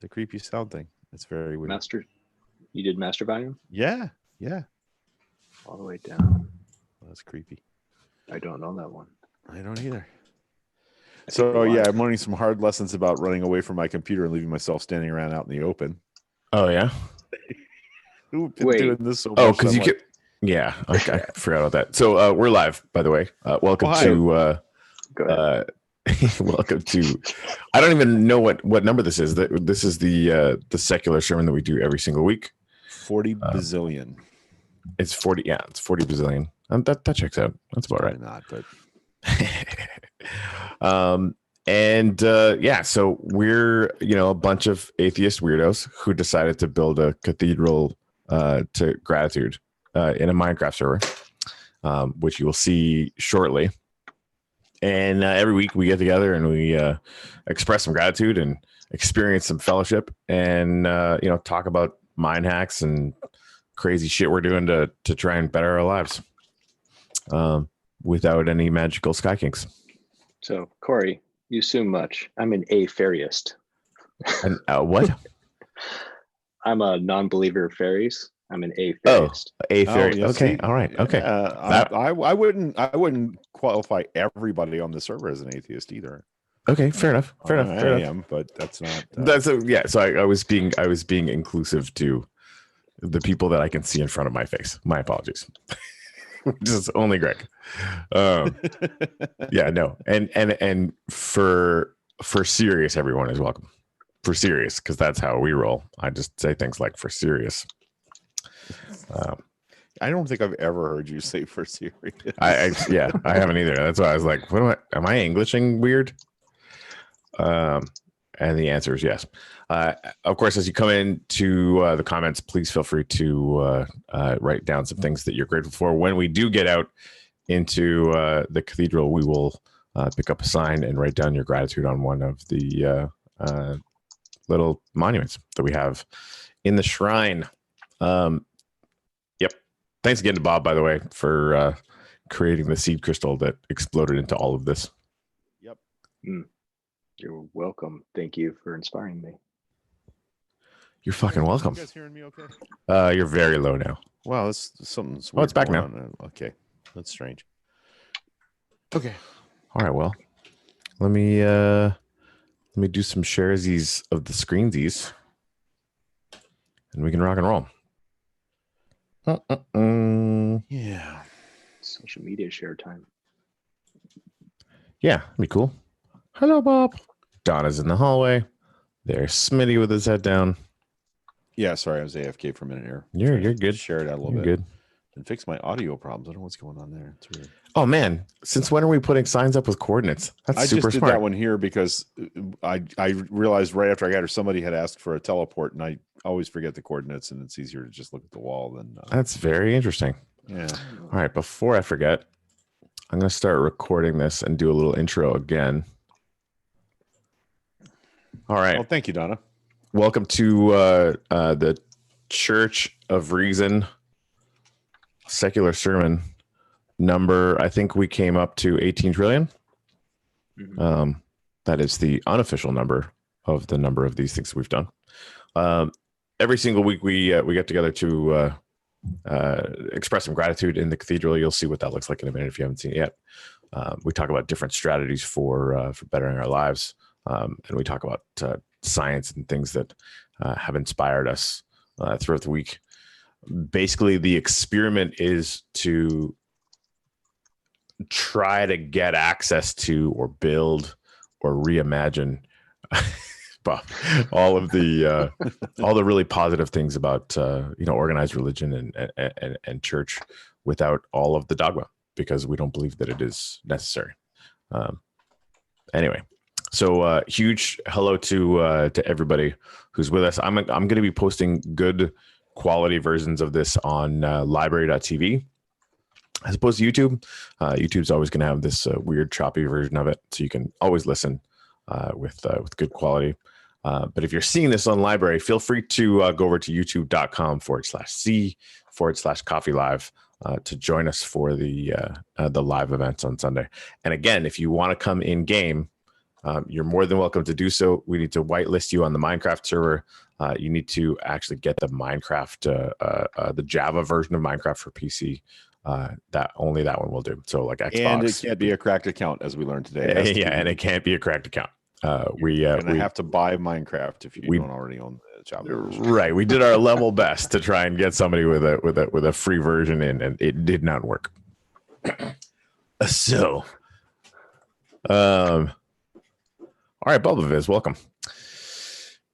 The creepy sound thing. It's very weird. You did master volume? Yeah. All the way down. That's creepy. I don't know that one. I don't either. So yeah, I'm learning some hard lessons about running away from my computer and leaving myself standing around out in the open. Oh yeah. Who've been doing this so much? Oh, because you could. Yeah, okay, I forgot about that. So we're live, by the way. Welcome to. Welcome to. I don't even know what number this is. This is the secular sermon that we do every single week. 40 bazillion. It's 40. Yeah, it's 40 bazillion. That checks out. That's about right. Not, but. So we're a bunch of atheist weirdos who decided to build a cathedral to gratitude in a Minecraft server, which you will see shortly. And every week we get together and we express some gratitude and experience some fellowship and talk about mind hacks and crazy shit we're doing to try and better our lives without any magical sky kinks. So Corey, you assume much. I'm an atheist. And what? I'm a non-believer of fairies. I'm an atheist. Oh, atheist. Okay. All right. Okay. I wouldn't qualify everybody on the server as an atheist either. Okay. Fair enough. Fair enough. I am, but that's not. So I was being inclusive to the people that I can see in front of my face. My apologies. Just only Greg. Yeah, no. And for serious, everyone is welcome. For serious, because that's how we roll. I just say things like for serious. I don't think I've ever heard you say for serious. I haven't either. That's why I was like, am I Englishing weird? And the answer is yes. Of course, as you come into the comments, please feel free to write down some things that you're grateful for. When we do get out into the cathedral, we will pick up a sign and write down your gratitude on one of the little monuments that we have in the shrine. Yep. Thanks again to Bob, by the way, for creating the seed crystal that exploded into all of this. Yep. You're welcome. Thank you for inspiring me. You're fucking welcome. You guys hearing me okay? You're very low now. Wow, that's something's weird. Oh, it's back now. Okay. That's strange. Okay. All right, well. Let me do some sharesies of the screensies. And we can rock and roll. Yeah. Social media share time. Yeah, that'd be cool. Hello, Bob. Donna's in the hallway. There's Smitty with his head down. Yeah, sorry, I was AFK for a minute here. You're good. Share it out a little bit. Good. And fix my audio problems. I don't know what's going on there. It's weird. Oh man, since when are we putting signs up with coordinates? That's super smart. I just did that one here because I realized right after I got her, somebody had asked for a teleport, and I always forget the coordinates, and it's easier to just look at the wall than. That's very interesting. Yeah. All right, before I forget, I'm going to start recording this and do a little intro again. All right. Well, thank you, Donna. Welcome to the Church of Reason secular sermon number. I think we came up to 18 trillion. Mm-hmm. That is the unofficial number of the number of these things we've done. Every single week we get together to express some gratitude in the cathedral. You'll see what that looks like in a minute if you haven't seen it yet. We talk about different strategies for bettering our lives. And we talk about science and things that have inspired us throughout the week. Basically, the experiment is to try to get access to or build or reimagine all of the all the really positive things about organized religion and church without all of the dogma, because we don't believe that it is necessary. Anyway. So huge hello to everybody who's with us. I'm going to be posting good quality versions of this on library.tv as opposed to YouTube. YouTube's always going to have this weird choppy version of it, so you can always listen with good quality. But if you're seeing this on library, feel free to go over to youtube.com/c/coffee live to join us for the live events on Sunday. And again, if you want to come in game, you're more than welcome to do so. We need to whitelist you on the Minecraft server. You need to actually get the Minecraft, the Java version of Minecraft for PC. That only that one will do. So like Xbox, And it can't be a cracked account, as we learned today. yeah, and it can't be a cracked account. We have to buy Minecraft if you don't already own the Java version. Right. We did our level best to try and get somebody with a free version in, and it did not work. So, all right, BubbleViz, welcome.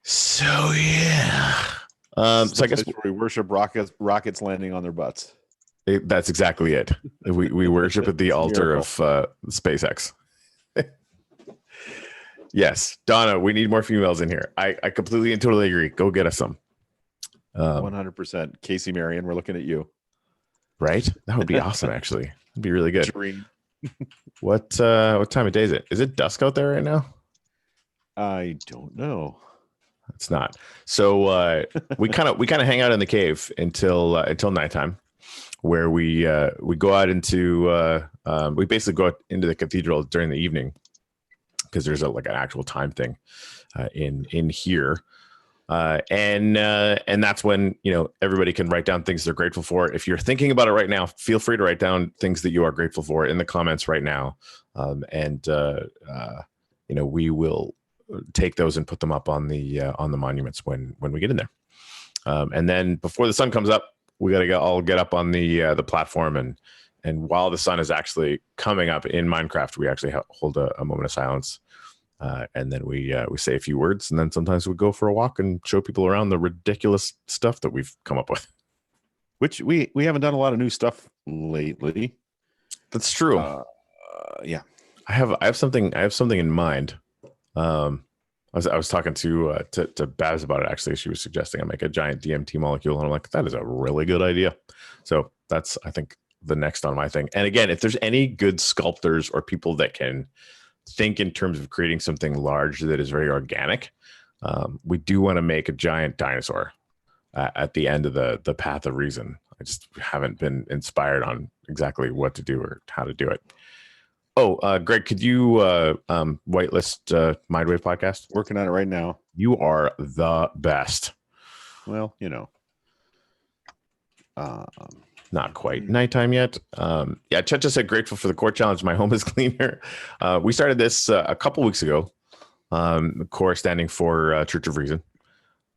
So yeah, so I guess where we worship rockets landing on their butts. That's exactly it. We worship at the altar of SpaceX. Yes, Donna, we need more females in here. I completely and totally agree. Go get us some. 100%. Casey Marion, we're looking at you. Right? That would be awesome. Actually, it'd be really good. Dream. What time of day is it? Is it dusk out there right now? I don't know. It's not. So we kind of hang out in the cave until nighttime, where we go out into we basically go out into the cathedral during the evening, because there's an actual time thing in here, and that's when everybody can write down things they're grateful for. If you're thinking about it right now, feel free to write down things that you are grateful for in the comments right now, and we will take those and put them up on the monuments when we get in there, and then before the sun comes up, we gotta all get up on the platform, and while the sun is actually coming up in Minecraft, we actually hold a moment of silence, and then we say a few words, and then sometimes we go for a walk and show people around the ridiculous stuff that we've come up with. Which we haven't done a lot of new stuff lately. That's true. Yeah, I have something in mind. I was talking to Babs about it. Actually, she was suggesting I make a giant DMT molecule, and I'm like, that is a really good idea. So that's, I think, the next on my thing. And again, if there's any good sculptors or people that can think in terms of creating something large that is very organic, we do want to make a giant dinosaur at the end of the path of reason. I just haven't been inspired on exactly what to do or how to do it. Oh, Greg, could you whitelist Mindwave Podcast? Working on it right now. You are the best. Well, not quite nighttime yet. Yeah, Chet just said grateful for the core challenge. My home is cleaner. We started this a couple weeks ago. Core standing for Church of Reason,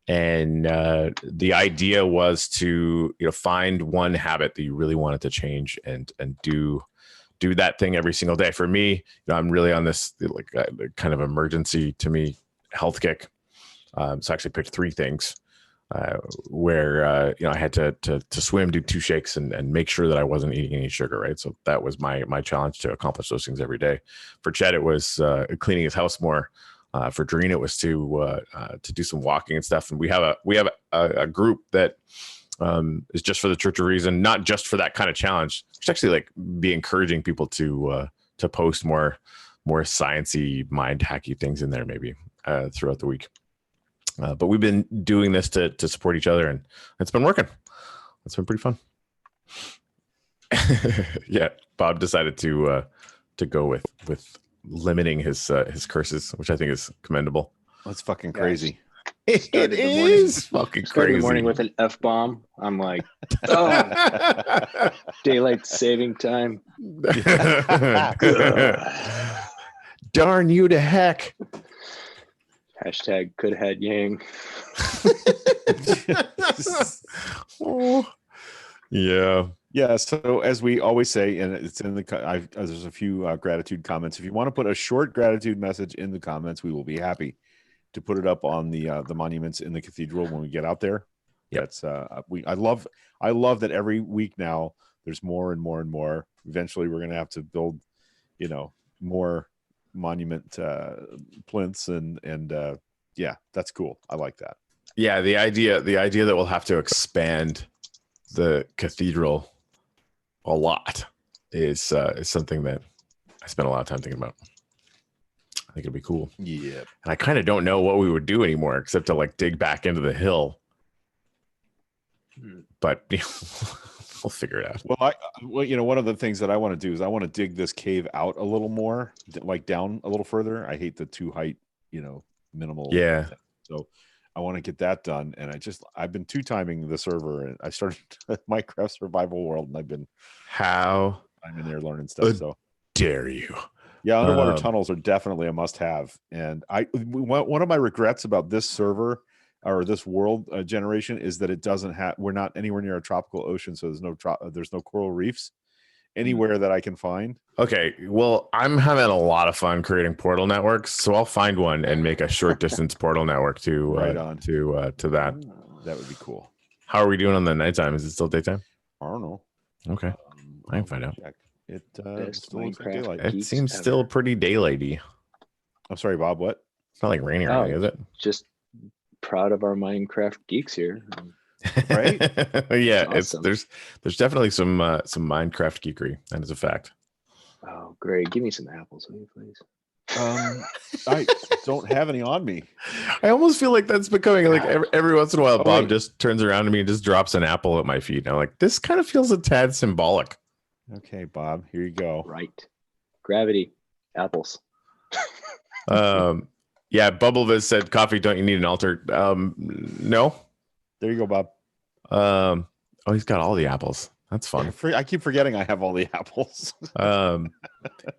and the idea was to find one habit that you really wanted to change and do that thing every single day. For me, I'm really on this kind of emergency to me health kick. So I actually picked 3 things where I had to swim, do 2 shakes, and make sure that I wasn't eating any sugar. Right, so that was my challenge to accomplish those things every day. For Chet, it was cleaning his house more. For Doreen, it was to do some walking and stuff. And we have a group that is just for the Church of Reason, not just for that kind of challenge. It's actually be encouraging people to post more sciencey, mind hacky things in there maybe throughout the week. But we've been doing this to support each other, and it's been working. It's been pretty fun. Yeah, Bob decided to go with limiting his curses, which I think is commendable. That's fucking crazy. It is fucking crazy. The morning with an F-bomb. I'm like, oh, daylight saving time. Darn you to heck. Hashtag could had Yang. Oh. Yeah. So as we always say, and it's in the, there's a few gratitude comments. If you want to put a short gratitude message in the comments, we will be happy to put it up on the monuments in the cathedral when we get out there. Yep. That's I love that every week now there's more and more and more. Eventually we're going to have to build, more monument plinths and yeah, that's cool. I like that. Yeah, the idea that we'll have to expand the cathedral a lot is something that I spent a lot of time thinking about. I think it'd be cool. Yeah. And I kind of don't know what we would do anymore except to dig back into the hill. But We'll figure it out. Well, one of the things that I want to do is I want to dig this cave out a little more, like down a little further. I hate the two height, minimal. Yeah. So I want to get that done. And I've been two timing the server, and I started Minecraft Survival World, and I've been I'm in there learning stuff. So dare you? Yeah, underwater tunnels are definitely a must have. And one of my regrets about this server or this world generation is that we're not anywhere near a tropical ocean, so there's no coral reefs anywhere that I can find. Okay, well, I'm having a lot of fun creating portal networks, so I'll find one and make a short distance portal network to that. That would be cool. How are we doing on the nighttime? Is it still daytime? I don't know. Okay, I can find out. Check. It Best still looks like Minecraft daylight. It geeks seems ever. still pretty daylighty. I'm sorry, Bob. What? It's not like raining or Oh. anything, is it? Just proud of our Minecraft geeks here. Right? Yeah, Awesome. there's definitely some Minecraft geekery. That is a fact. Oh, great. Give me some apples, will you, please? I don't have any on me. I almost feel like that's becoming like every once in a while, Oh, Bob wait. just turns around to me and just drops an apple at my feet. And I'm like, this kind of feels a tad symbolic. Okay, Bob. Here you go. Right. Gravity. Apples. Yeah, Bubbleviz said, "Coffee, don't you need an altar?" No. There you go, Bob. Oh, he's got all the apples. That's fun. I keep forgetting I have all the apples.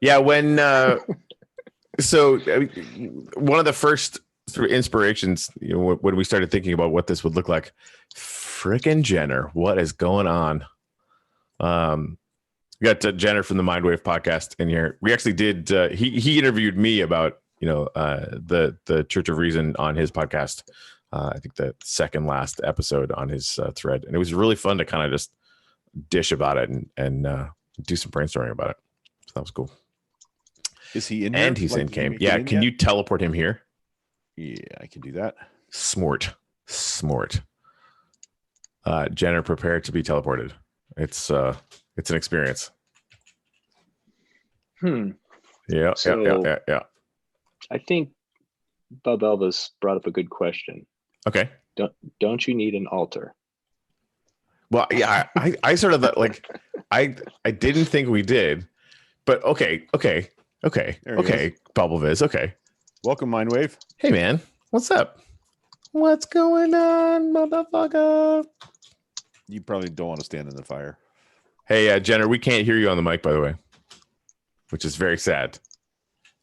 Yeah, when one of the first sort of inspirations, when we started thinking about what this would look like, frickin' Jenner, what is going on? We got Jenner from the Mindwave podcast in here. We actually did. He interviewed me about the Church of Reason on his podcast. I think the second last episode on his thread, and it was really fun to kind of just dish about it and do some brainstorming about it. So that was cool. Is he in here? And he's Like, in did you game. make Yeah, him in can yet? you teleport him here? Yeah, I can do that. Smart. Jenner, prepare to be teleported. It's an experience. Yeah. So- I think Bob Elvis brought up a good question. Okay. Don't you need an altar? Well, yeah, I sort of like I didn't think we did, but okay, There he Bubble Viz, okay. Welcome, Mindwave. Hey man, what's up? What's going on, motherfucker? You probably don't want to stand in the fire. Hey, Jenner, we can't hear you on the mic, by the way, which is very sad.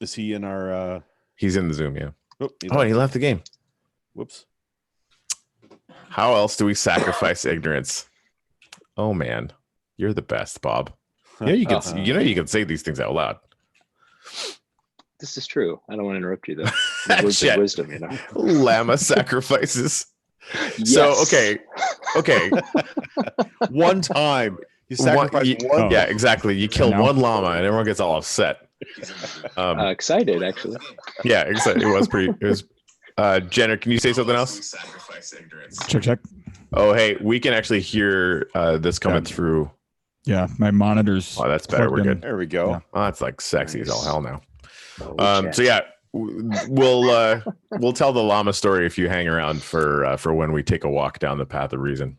Is he in our? He's in the Zoom, yeah. He Oh, left. he left the game. Whoops. How else do we sacrifice ignorance? Oh man, you're the best, Bob. You can say these things out loud. This is true. I don't want to interrupt you though. The words Shit. of wisdom, Llama sacrifices. Yes. So okay. One time you sacrificed one. Yeah, exactly. You kill No. one llama and everyone gets all upset. Excited actually. Yeah, exactly. It was pretty. It was. Jenner, can you say something else? Check. Oh, hey, we can actually hear this coming through. Yeah, my monitor's. Oh, that's better. We're plugged in. good. There we go. Yeah. Oh, that's like sexy as all hell now. Oh, So yeah, we'll tell the llama story if you hang around for when we take a walk down the path of reason.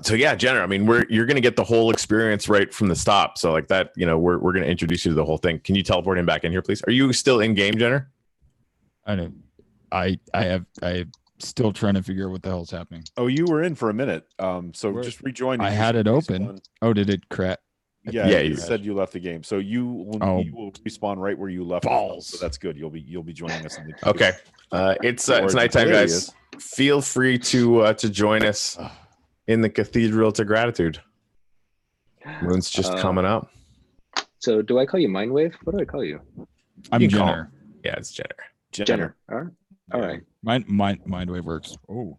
So yeah, Jenner, I mean, you're going to get the whole experience right from the stop. So like that, we're going to introduce you to the whole thing. Can you teleport him back in here, please? Are you still in game, Jenner? I know. I still trying to figure out what the hell's happening. Oh, you were in for a minute. So Where- just rejoin. I You had should it open. respawn. Oh, did it crack? Yeah, Yeah, you you- said you left the game. So you will respawn right where you left. Balls. So that's good. You'll be joining us in the queue. Okay. It's Or- nighttime, there he guys. is. Feel free to join us in the Cathedral to Gratitude. Moon's just coming up. So do I call you Mindwave? What do I call you? I'm You can call Jenner. Yeah, it's Jenner. Jenner. All right. All right. Mindwave works. Oh,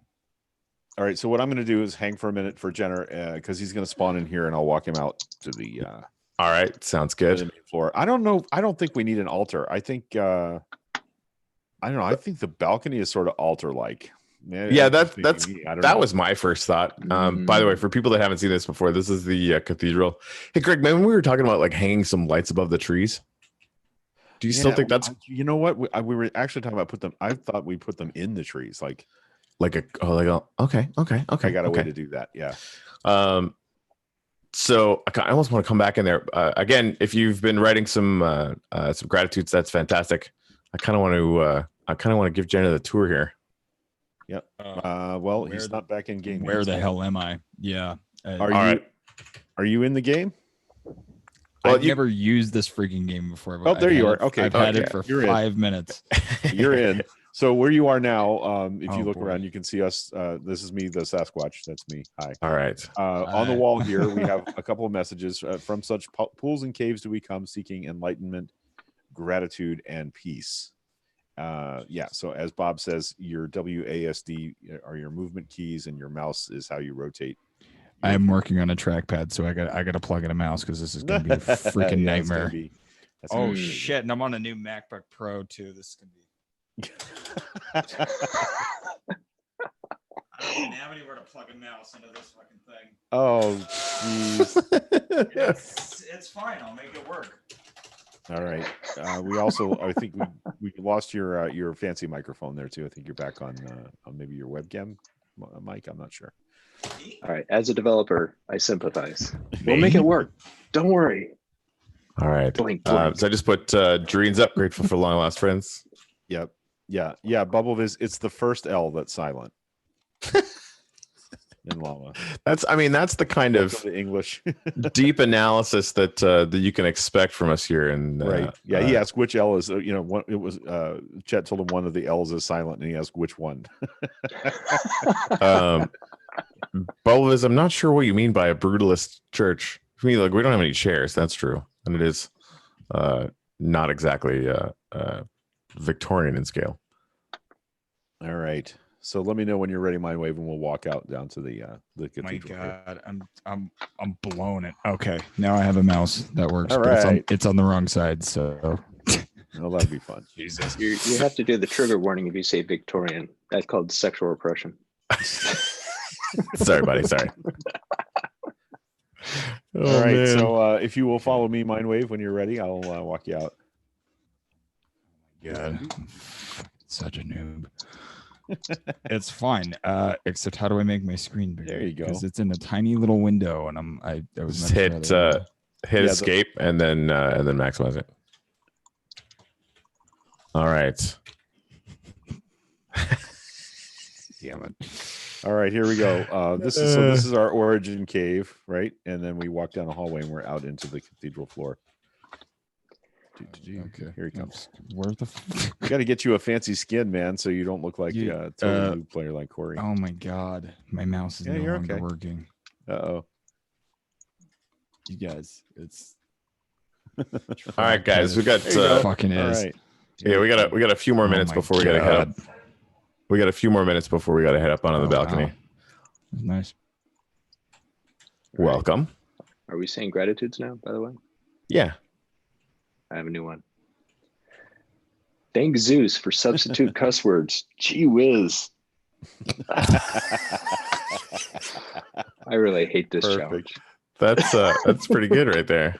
All right. So what I'm going to do is hang for a minute for Jenner because he's going to spawn in here, and I'll walk him out to the All right, sounds to the good. main floor. I don't know. I don't think we need an altar. I think. I don't know. I think the balcony is sort of altar-like. Yeah, I don't that know. was my first thought. By the way, for people that haven't seen this before, this is the cathedral. Hey, Greg, man, we were talking about like hanging some lights above the trees. Do you still think that's You know what? We were actually talking about put them. I thought we put them in the trees. Like okay? I got a way okay. to do that. Yeah. So I almost want to come back in there again. If you've been writing some gratitudes, that's fantastic. I kind of want to give Jenna the tour here. Yep. Well, where he's the- not back in game. Where yet, the so- hell am I? Yeah. Are you? right. Are you in the game? Well, I've never used this freaking game before. Oh, there you are. It, Okay. I've had Okay. it for You're in. 5 minutes. You're in. So where you are now, if Oh, you look boy. around, you can see us. This is me, the Sasquatch. That's me. Hi. All right. On the Hi. wall here, we have a couple of messages. From such pools and caves do we come, seeking enlightenment, gratitude, and peace. Yeah. So as Bob says, your WASD are your movement keys, and your mouse is how you rotate. I am working on a trackpad, so I got to plug in a mouse because this is going to be a freaking Yeah, it's gonna nightmare. be- that's gonna Oh be- shit! And I'm on a new MacBook Pro too. This is going to be. I don't even have anywhere to plug a mouse into this fucking thing. Oh, jeez. It's fine. I'll make it work. All right. We also, I think we lost your fancy microphone there too. I think you're back on maybe your webcam mic. I'm not sure. All right. As a developer, I sympathize. We'll make it work. Don't worry. All right. Blink, blink. So I just put Dreens up. Grateful for long lost friends. Yep. Yeah. Bubbleviz. It's the first L that's silent. In Llama. That's the kind of Welcome to English. deep analysis that that you can expect from us here. And Right. Yeah. He asked which L is. What it was. Chet told him one of the L's is silent, and he asked which one. Bulvis, I'm not sure what you mean by a brutalist church. For me, like we don't have any chairs. That's true, and it is not exactly Victorian in scale. All right. So let me know when you're ready, Mindwave, and we'll walk out down to the My cathedral. here. God, I'm blown it. Okay, now I have a mouse that works. All but right. it's on the wrong side. So Oh, that'd be fun. Jesus. You have to do the trigger warning if you say Victorian. That's called sexual repression. Sorry, buddy. Sorry. All right. So if you will follow me, Mindwave, when you're ready, I'll walk you out. God, such a noob. It's fine. Except how do I make my screen bigger? There you go. Because it's in a tiny little window, and I was Just meant hit to rather- hit Yeah, escape and then maximize it. All right. Damn it. All right, here we go. This is our origin cave, right? And then we walk down a hallway and we're out into the cathedral floor. Okay, Here he comes. Where the? We got to get you a fancy skin, man, so you don't look like You- a total noob player like Corey. Oh my God, my mouse is Yeah, no you're longer okay. working. Uh-oh. You guys, it's. All right, guys, we got There you go. fucking All is. right. yeah, we got a few more Oh minutes my before we gotta head up. God. We got a few more minutes before we gotta head up onto the Oh, balcony. wow. Nice. Welcome. Are we saying gratitudes now, by the way? Yeah. I have a new one. Thank Zeus for substitute cuss words. Gee whiz. I really hate this challenge. That's pretty good right there.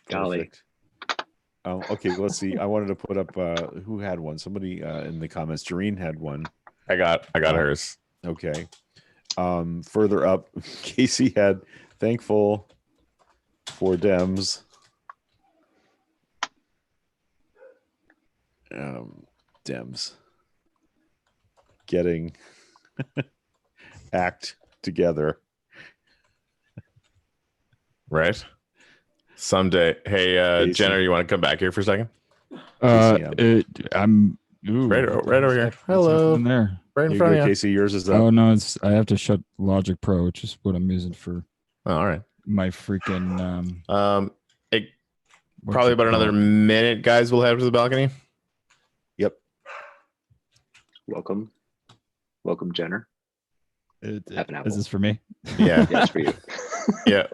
Golly. Perfect. Okay, let's see. I wanted to put up who had one. Somebody in the comments. Jareen had one. I got hers. Okay. Further up, Casey had thankful for Dems. Dems getting act together. Right. Someday. Hey, Casey. Jenner, you want to come back here for a second? I'm ooh, Right over here. what's Hello. happening there. Right in There you front go, of you. Casey. Yours is up. Oh no, it's I have to shut Logic Pro, which is what I'm using for Oh, all right. my freaking what's Probably it about another called? minute, guys. We'll head up to the balcony. Yep. Welcome. Welcome, Jenner. Have an apple. Is this for me? Yeah. Yes, for you. Yeah.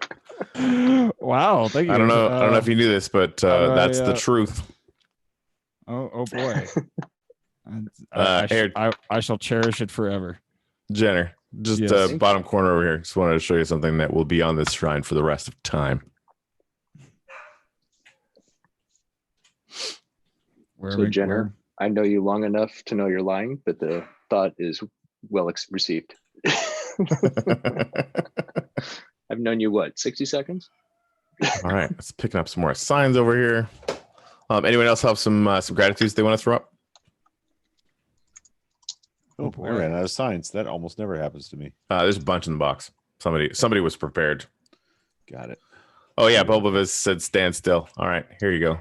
Wow, thank you. I don't know if you knew this, but that's the truth. Oh boy. Here. I shall cherish it forever. Jenner, just Yes. bottom corner over here. Just wanted to show you something that will be on this shrine for the rest of time. Where So, Jenner, I know you long enough to know you're lying, but the thought is well received. I I've known you, what, 60 seconds? All right, let's picking up some more signs over here. Anyone else have some gratitudes they want to throw up? Oh, boy. I ran out of signs. That almost never happens to me. There's a bunch in the box. Somebody was prepared. Got it. Oh yeah, Bubble said stand still. All right, here you go.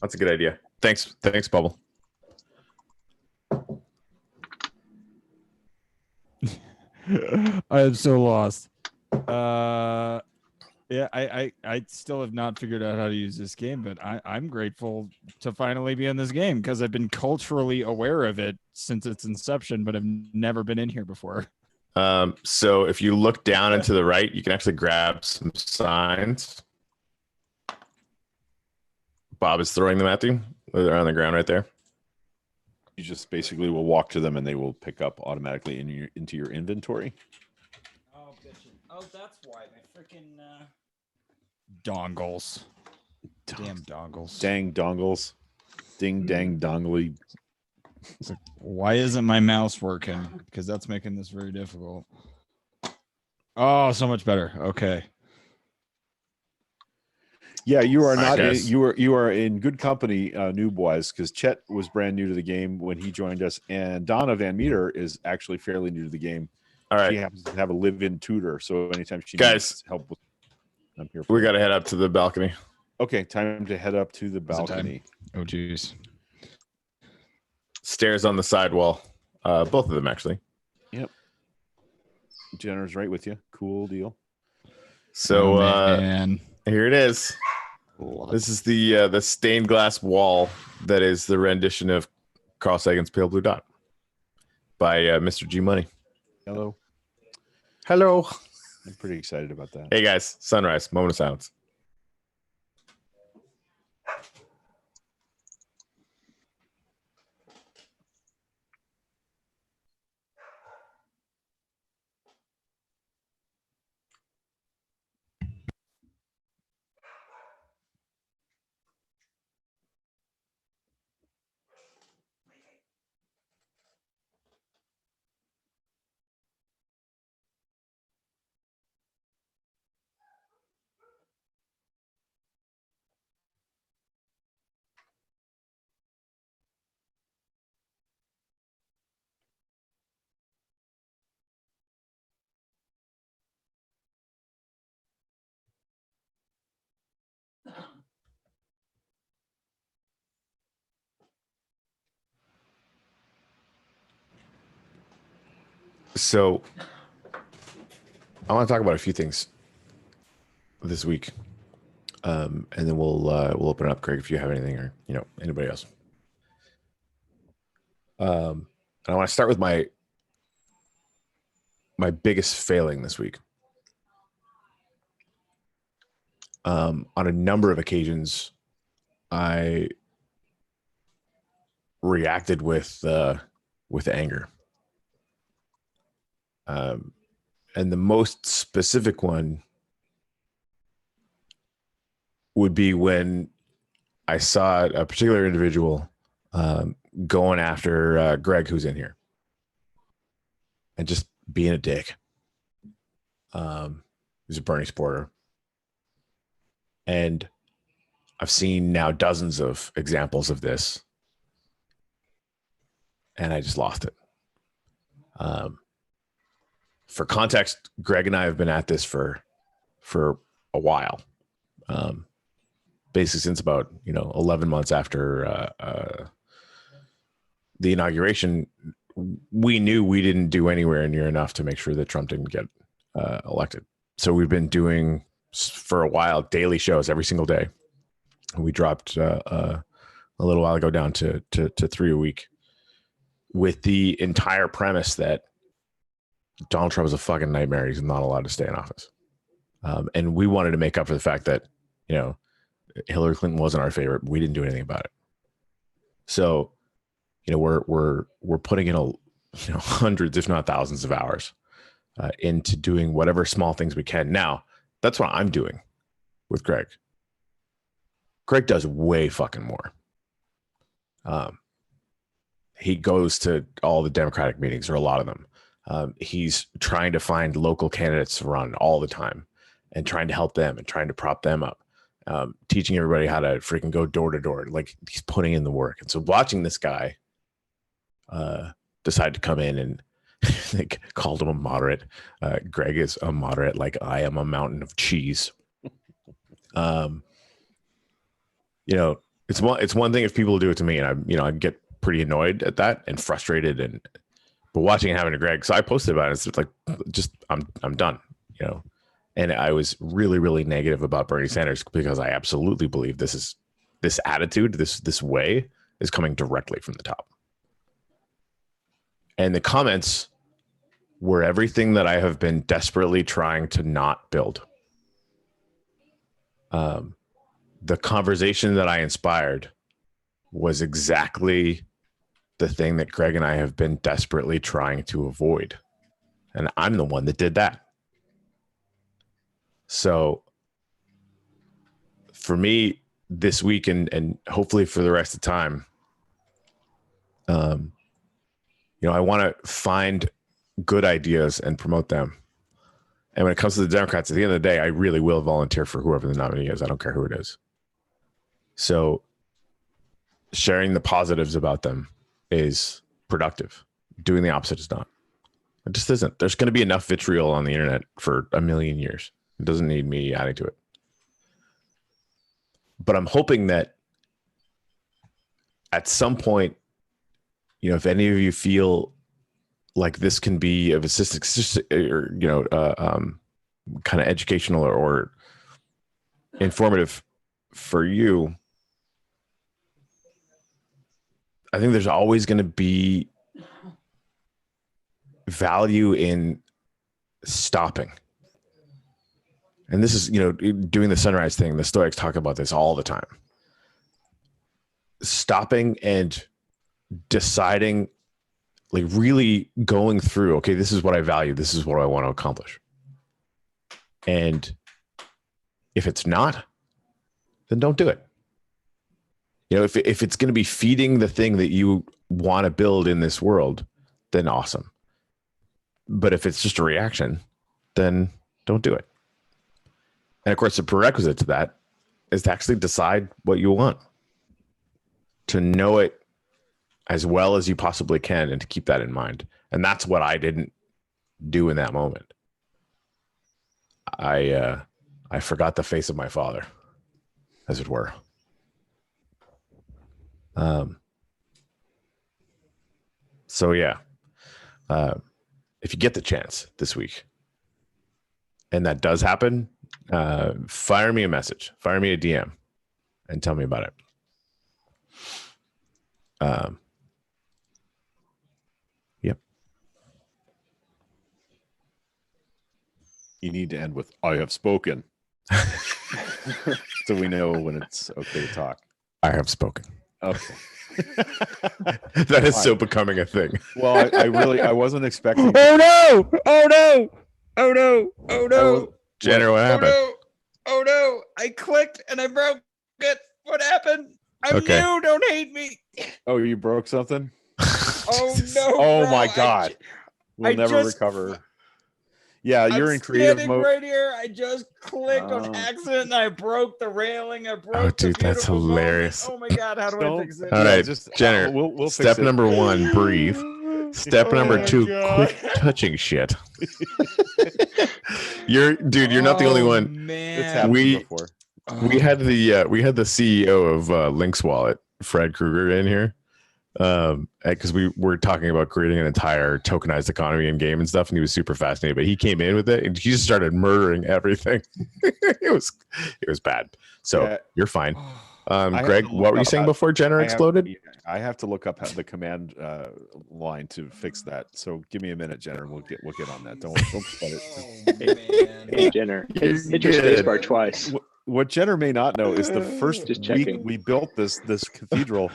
That's a good idea. Thanks, Bubble. I am so lost. Yeah, I still have not figured out how to use this game, but I'm grateful to finally be in this game because I've been culturally aware of it since its inception, but I've never been in here before. So if you look down and to the right, you can actually grab some signs. Bob is throwing them at you. They're on the ground right there. You just basically will walk to them and they will pick up automatically into your inventory. Oh, bitchin'. Oh, that's why my freaking dongles. Damn dongles. Dang dongles. Ding dang dongly. It's like, why isn't my mouse working? Because that's making this very difficult. Oh, so much better. Okay. Yeah, you are Hi, not. guys. You are in good company, noob wise, because Chet was brand new to the game when he joined us, and Donna Van Meter is actually fairly new to the game. All She right, happens to have a live-in tutor, so anytime she Guys. needs help with, I'm here. For we it. got to head up to the balcony. Okay, time to head up to the it time? balcony. Oh, geez. Stairs on the side wall. Both of them actually. Jenner's right with you. Cool deal. So man. here it is. This is the stained glass wall that is the rendition of Carl Sagan's Pale Blue Dot by Mr. G Money. Hello. Hello. I'm pretty excited about that. Hey guys, sunrise, moment of silence. So I want to talk about a few things this week, and then we'll open it up, Craig, if you have anything, or anybody else. And I want to start with my biggest failing this week. On a number of occasions, I reacted with anger. And the most specific one would be when I saw a particular individual going after Greg, who's in here, and just being a dick. He's a Bernie supporter. And I've seen now dozens of examples of this, and I just lost it. For context, Greg and I have been at this for a while, basically since about 11 months after the inauguration. We knew we didn't do anywhere near enough to make sure that Trump didn't get elected. So we've been doing for a while daily shows every single day. We dropped a little while ago down to 3 a week, with the entire premise that Donald Trump is a fucking nightmare. He's not allowed to stay in office. And we wanted to make up for the fact that, Hillary Clinton wasn't our favorite. We didn't do anything about it. So, we're putting in hundreds, if not thousands of hours into doing whatever small things we can. Now, that's what I'm doing with Greg. Greg does way fucking more. He goes to all the Democratic meetings, or a lot of them. He's trying to find local candidates to run all the time. and trying to help them and trying to prop them up, teaching everybody how to freaking go door to door. Like he's putting in the work. And so watching this guy decide to come in and like called him a moderate. Greg is a moderate, like I am a mountain of cheese. You know, it's one thing if people do it to me, and I get pretty annoyed at that and frustrated, but watching it happen to Greg, so I posted about it. It's like, just I'm done, you know. And I was really, really negative about Bernie Sanders because I absolutely believe this attitude, this way is coming directly from the top. And the comments were everything that I have been desperately trying to not build. The conversation that I inspired was exactly the thing that Greg and I have been desperately trying to avoid. And I'm the one that did that. So for me this week and hopefully for the rest of the time, I want to find good ideas and promote them. And when it comes to the Democrats, at the end of the day, I really will volunteer for whoever the nominee is. I don't care who it is. So sharing the positives about them is productive. Doing the opposite is not. It just isn't. There's going to be enough vitriol on the internet for a million years. It doesn't need me adding to it. But I'm hoping that at some point, if any of you feel like this can be of assistance, or kind of educational or informative for you, I think there's always going to be value in stopping. And this is, doing the sunrise thing. The Stoics talk about this all the time. Stopping and deciding, like really going through, okay, this is what I value. This is what I want to accomplish. And if it's not, then don't do it. If it's going to be feeding the thing that you want to build in this world, then awesome. But if it's just a reaction, then don't do it. And of course, the prerequisite to that is to actually decide what you want, to know it as well as you possibly can, and to keep that in mind. And that's what I didn't do in that moment. I forgot the face of my father, as it were. So yeah, if you get the chance this week, and that does happen, fire me a message, fire me a DM, and tell me about it. Yep. You need to end with "I have spoken," so we know when it's okay to talk. I have spoken. Okay. That is so becoming a thing. Well, I wasn't expecting. Oh no! Oh no! Oh no! Oh no! Jenner, what happened? Oh no! I clicked and I broke it. What happened? I'm Okay. new. Don't hate me. Oh, you broke something? Oh no! Oh bro, my God! We'll I never just- recover. Yeah, I'm you're in creative standing mode. right here. I just clicked on Oh. accident and I broke the railing. I broke. Oh, the dude, that's beautiful moment. hilarious. Oh my God! How do I Don't- fix it? All right, just Jenner, We'll fix Step it. number 1, breathe. Step Oh number my 2, God. quit touching shit. You're not the only Oh, one. Man. It's happened We- before. We had the CEO of Lynx Wallet, Fred Krueger, in here, because we were talking about creating an entire tokenized economy in game and stuff, and he was super fascinated. But he came in with it, and he just started murdering everything. it was bad. So Yeah. you're fine. I have Greg, to what look were you up saying how- before Jenner exploded? I have to look up the command line to fix that. So give me a minute, Jenner. We'll get on that. Don't sweat it. Oh, man. Hey, Jenner, hit your Good. spacebar twice. What Jenner may not know is the first Just week checking. we built this cathedral,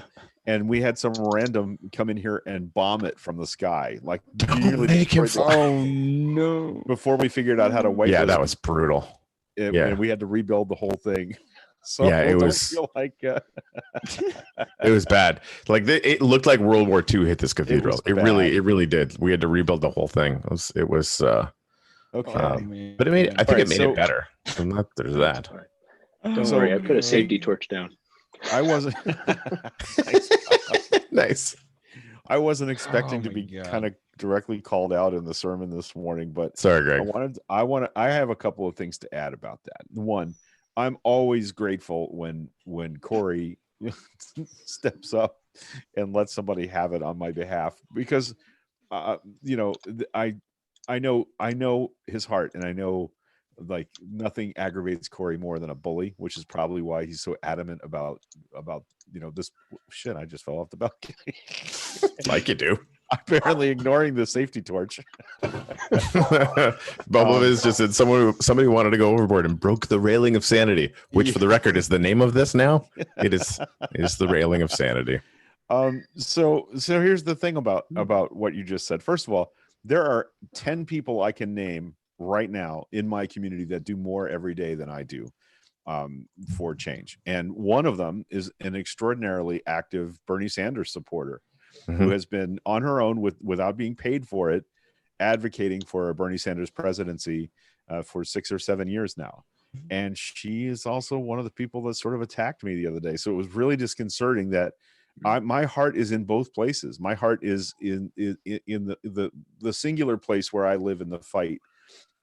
and we had some random come in here and bomb it from the sky, like nearly make him destroyed the- Oh no! before we figured out how to wipe Yeah, it. that was brutal. Yeah. And we had to rebuild the whole thing. So Yeah, it don't was- feel like It was bad. Like it looked like World War II hit this cathedral. was It really did. We had to rebuild the whole thing. It was Okay. But I think Alright, it made so- it better. So there's that. Don't So- worry, I put a safety torch down. I wasn't. Nice. I wasn't expecting Oh to my be God. kind of directly called out in the sermon this morning, but Sorry, Greg. I have a couple of things to add about that. One, I'm always grateful when Corey steps up and lets somebody have it on my behalf, because I know his heart, and I know like nothing aggravates Corey more than a bully, which is probably why he's so adamant about this shit. I just fell off the balcony. Like you do. Apparently ignoring the safety torch. Bubble is just said somebody wanted to go overboard and broke the railing of sanity, which for the record is the name of this now. It is the railing of sanity. So here's the thing about what you just said. First of all, there are 10 people I can name right now in my community that do more every day than I do for change. And one of them is an extraordinarily active Bernie Sanders supporter who has been on her own without being paid for it, advocating for a Bernie Sanders presidency for 6 or 7 years now. And she is also one of the people that sort of attacked me the other day. So it was really disconcerting that my heart is in both places. My heart is in the singular place where I live in the fight,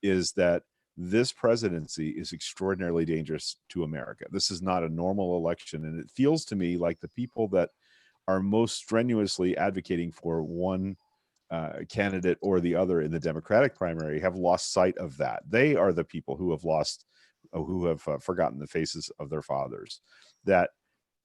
is that this presidency is extraordinarily dangerous to America. This is not a normal election. And it feels to me like the people that are most strenuously advocating for one candidate or the other in the Democratic primary have lost sight of that. They are the people who have forgotten the faces of their fathers. That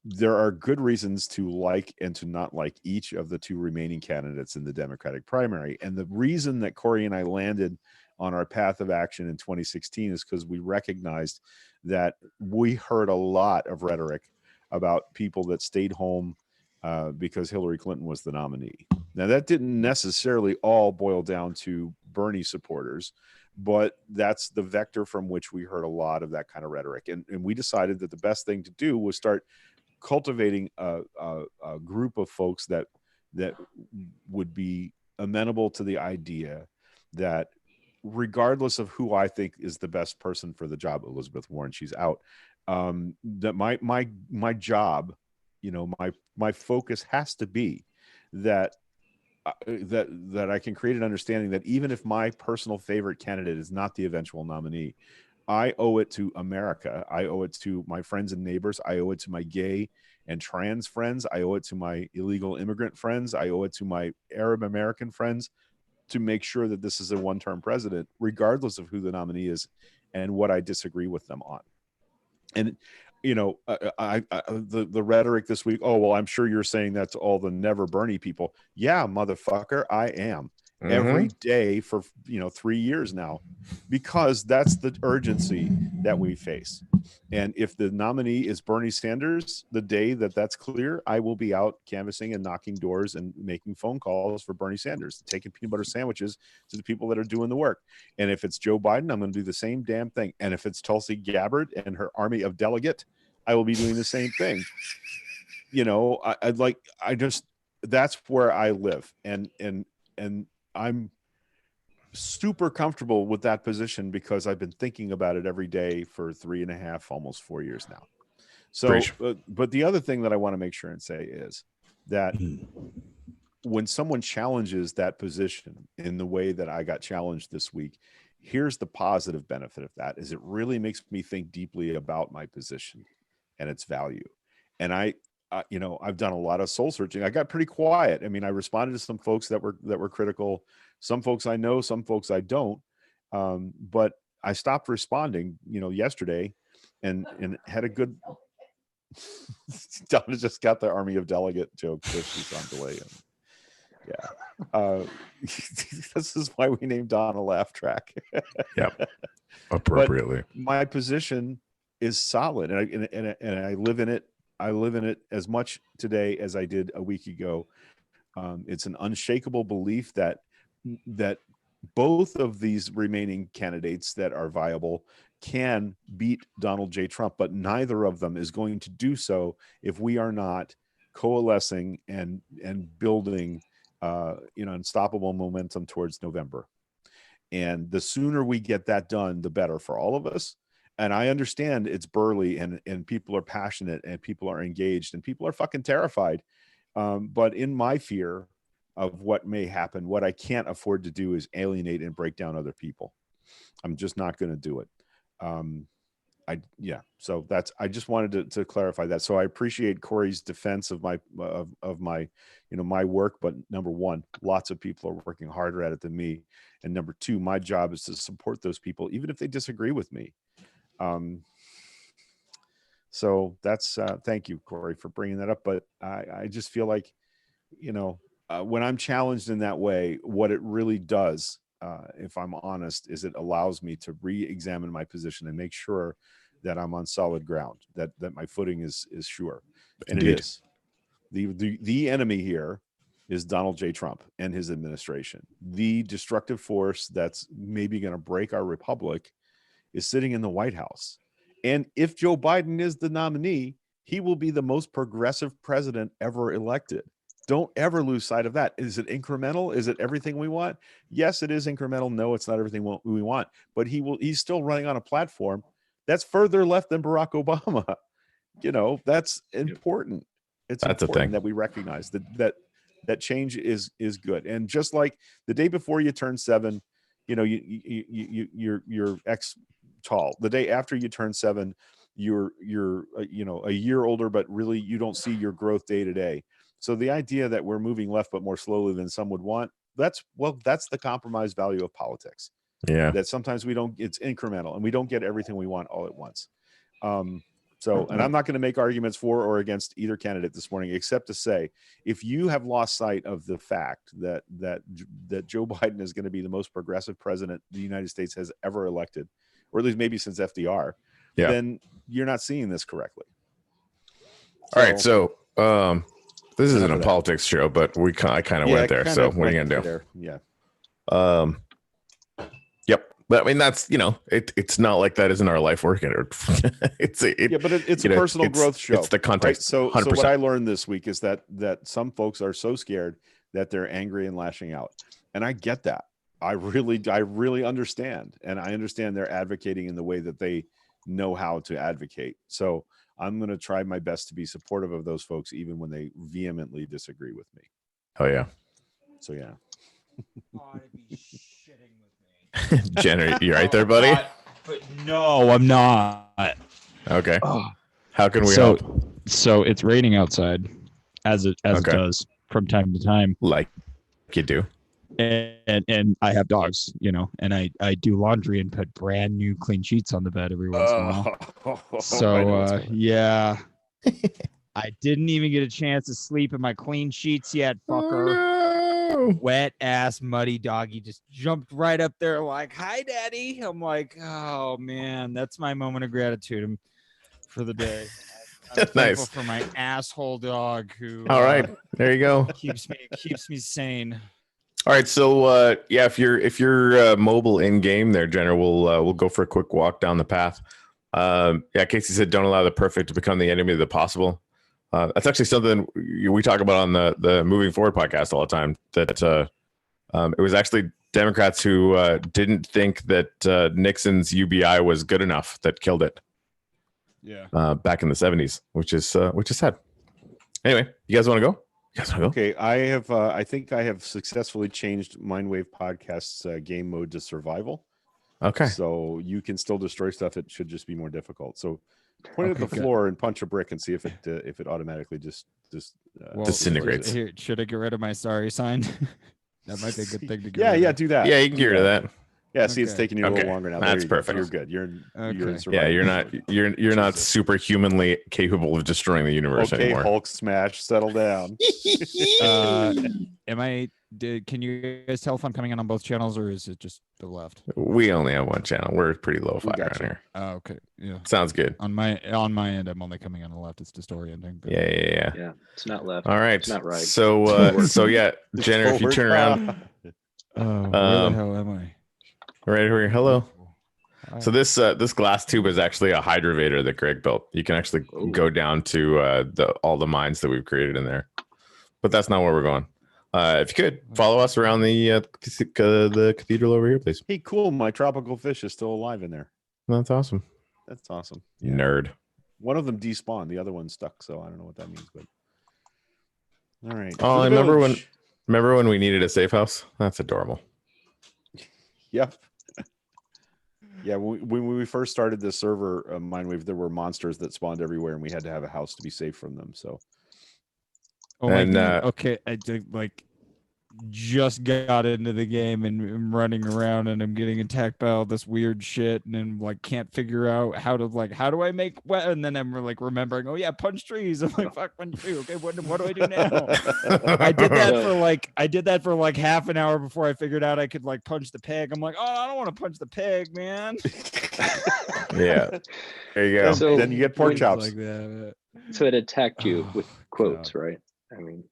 there are good reasons to like and to not like each of the two remaining candidates in the Democratic primary. And the reason that Corey and I landed on our path of action in 2016 is because we recognized that we heard a lot of rhetoric about people that stayed home because Hillary Clinton was the nominee. Now, that didn't necessarily all boil down to Bernie supporters, but that's the vector from which we heard a lot of that kind of rhetoric. And we decided that the best thing to do was start cultivating a group of folks that would be amenable to the idea that regardless of who I think is the best person for the job, Elizabeth Warren, she's out, that my job, my focus has to be that I can create an understanding that even if my personal favorite candidate is not the eventual nominee, I owe it to America. I owe it to my friends and neighbors. I owe it to my gay and trans friends. I owe it to my illegal immigrant friends. I owe it to my Arab American friends to make sure that this is a one-term president, regardless of who the nominee is and what I disagree with them on. And the rhetoric this week, oh, well, I'm sure you're saying that's all the never Bernie people. Yeah, motherfucker, I am. Every day for 3 years now, because that's the urgency that we face. And if the nominee is Bernie Sanders, the day that's clear, I will be out canvassing and knocking doors and making phone calls for Bernie Sanders, taking peanut butter sandwiches to the people that are doing the work. And if it's Joe Biden, I'm going to do the same damn thing. And if it's Tulsi Gabbard and her army of delegate, I will be doing the same thing. That's where I live. And I'm super comfortable with that position because I've been thinking about it every day for 3.5, almost 4 years now. So, but the other thing that I want to make sure and say is that when someone challenges that position in the way that I got challenged this week, here's the positive benefit of that is it really makes me think deeply about my position and its value. And I've done a lot of soul searching. I got pretty quiet. I mean, I responded to some folks that were critical. Some folks I know, some folks I don't. But I stopped responding, yesterday, and had a good. Donna just got the army of delegate joke. So she's on delay. Yeah, this is why we named Donna Laugh Track. Yep, appropriately. But my position is solid, and I live in it. I live in it as much today as I did a week ago. It's an unshakable belief that both of these remaining candidates that are viable can beat Donald J. Trump, but neither of them is going to do so if we are not coalescing and building unstoppable momentum towards November. And the sooner we get that done, the better for all of us. And I understand it's Burley and people are passionate and people are engaged and people are fucking terrified. But in my fear of what may happen, what I can't afford to do is alienate and break down other people. I'm just not going to do it. So I just wanted to clarify that. So I appreciate Corey's defense of my my work, but number one, lots of people are working harder at it than me, and number two, my job is to support those people even if they disagree with me. So that's thank you, Corey, for bringing that up. But I just feel like when I'm challenged in that way, what it really does, if I'm honest, is it allows me to re-examine my position and make sure that I'm on solid ground, that my footing is sure. And Indeed. it is. The enemy here is Donald J. Trump and his administration. The destructive force that's maybe going to break our republic is sitting in the White House. And if Joe Biden is the nominee, he will be the most progressive president ever elected. Don't ever lose sight of that. Is it incremental? Is it everything we want? Yes, it is incremental. No, it's not everything we want. But he's still running on a platform that's further left than Barack Obama. That's important. That's important that we recognize that change is good. And just like the day before you turn 7, you're X tall. The day after you turn 7, you're a year older, but really you don't see your growth day to day. So the idea that we're moving left but more slowly than some would want, that's the compromise value of politics. Yeah. That sometimes it's incremental and we don't get everything we want all at once. And I'm not going to make arguments for or against either candidate this morning, except to say, if you have lost sight of the fact that Joe Biden is going to be the most progressive president the United States has ever elected, or at least maybe since FDR, then you're not seeing this correctly. All right. So, this isn't a politics show, but I kind of went there. So what are you gonna do? There. Yeah. Yep. But I mean, that's it's not like that isn't our life working. It's a personal growth show. It's the context. Right? So what I learned this week is that some folks are so scared that they're angry and lashing out, and I get that. I really understand, and I understand they're advocating in the way that they know how to advocate. So I'm going to try my best to be supportive of those folks, even when they vehemently disagree with me. Oh, yeah. So, yeah. Jenner, you right there, buddy? But no, I'm not. Okay. How can we help? So it's raining outside, as it does from time to time. Like you do. And I have dogs, and I do laundry and put brand new clean sheets on the bed every once in a while. So yeah, I didn't even get a chance to sleep in my clean sheets yet, fucker. Oh, no. Wet ass muddy doggy just jumped right up there like, "Hi, daddy." I'm like, oh man, that's my moment of gratitude for the day. I'm nice for my asshole dog who. All right, there you go. Keeps me sane. All right, so if you're mobile in game there, Jenner, we'll go for a quick walk down the path. Casey said, "Don't allow the perfect to become the enemy of the possible." That's actually something we talk about on the Moving Forward podcast all the time. That it was actually Democrats who didn't think that Nixon's UBI was good enough that killed it. Yeah. Back in the 70s, which is sad. Anyway, you guys want to go? Okay, I think I have successfully changed Mindwave Podcast's game mode to survival. Okay. So you can still destroy stuff. It should just be more difficult. So point it at the floor and punch a brick and see if it automatically just disintegrates. Here, should I get rid of my sorry sign? That might be a good thing to get rid of. Yeah, do that. Yeah, you can get rid of that. Yeah, see, it's taking you a little longer now. That's perfect. You're good. You're in survival. Yeah, you're not superhumanly capable of destroying the universe anymore. Hulk smash, settle down. Can you guys tell if I'm coming in on both channels or is it just the left? We only have one channel. We're pretty low fi around here. Oh, okay. Yeah. Sounds good. On my end, I'm only coming on the left. It's disorienting. But... Yeah. It's not left. All right. It's not right. So yeah, Jenner, if you turn around. Where the hell am I? Right here. Hello. So this glass tube is actually a hydrovator that Greg built. You can actually go down to all the mines that we've created in there, but that's not where we're going. If you could follow us around the cathedral over here, please. Hey, cool. My tropical fish is still alive in there. That's awesome. That's awesome. Nerd. One of them despawned. The other one's stuck. So I don't know what that means. But all right. Oh, I remember when we needed a safe house. That's adorable. Yep. Yeah, when we first started the server, Mindwave, there were monsters that spawned everywhere, and we had to have a house to be safe from them. So, And, okay, I did, like just got into the game and I'm running around and I'm getting attacked by all this weird shit and then like can't figure out how do I make and then I'm like remembering, oh yeah, punch trees. I'm like, fuck, punch tree. Okay, what do I do now? I did that for like half an hour before I figured out I could like punch the pig. I'm like, oh, I don't want to punch the pig, man. Yeah, there you go. So then you get pork chops. Like that. So it attacked you Oh, with quotes, God. right? I mean,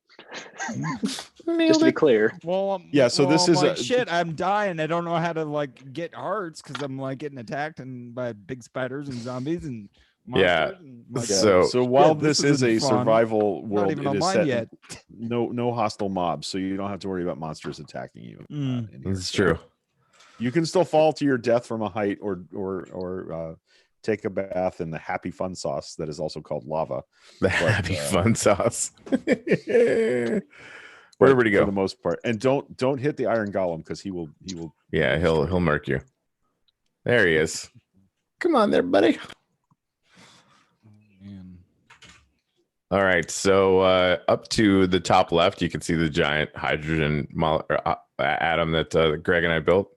just to be clear. Well, Yeah, so this is like, a- shit. I'm dying. I don't know how to like get hearts because I'm like getting attacked and by big spiders and zombies and monsters. Yeah. And, like, So- So while yeah, this is a isn't fun. survival not world, even it is online set yet. no hostile mobs, so you don't have to worry about monsters attacking you. Mm. in here. It's So true. You can still fall to your death from a height, or take a bath in the happy fun sauce that is also called lava. The happy fun sauce. But Where'd he for go? the most part, and don't hit the iron golem because he will Yeah, he'll murk you. There he is. Come on there, buddy. Man. All right, so up to the top left, you can see the giant hydrogen atom that Greg and I built.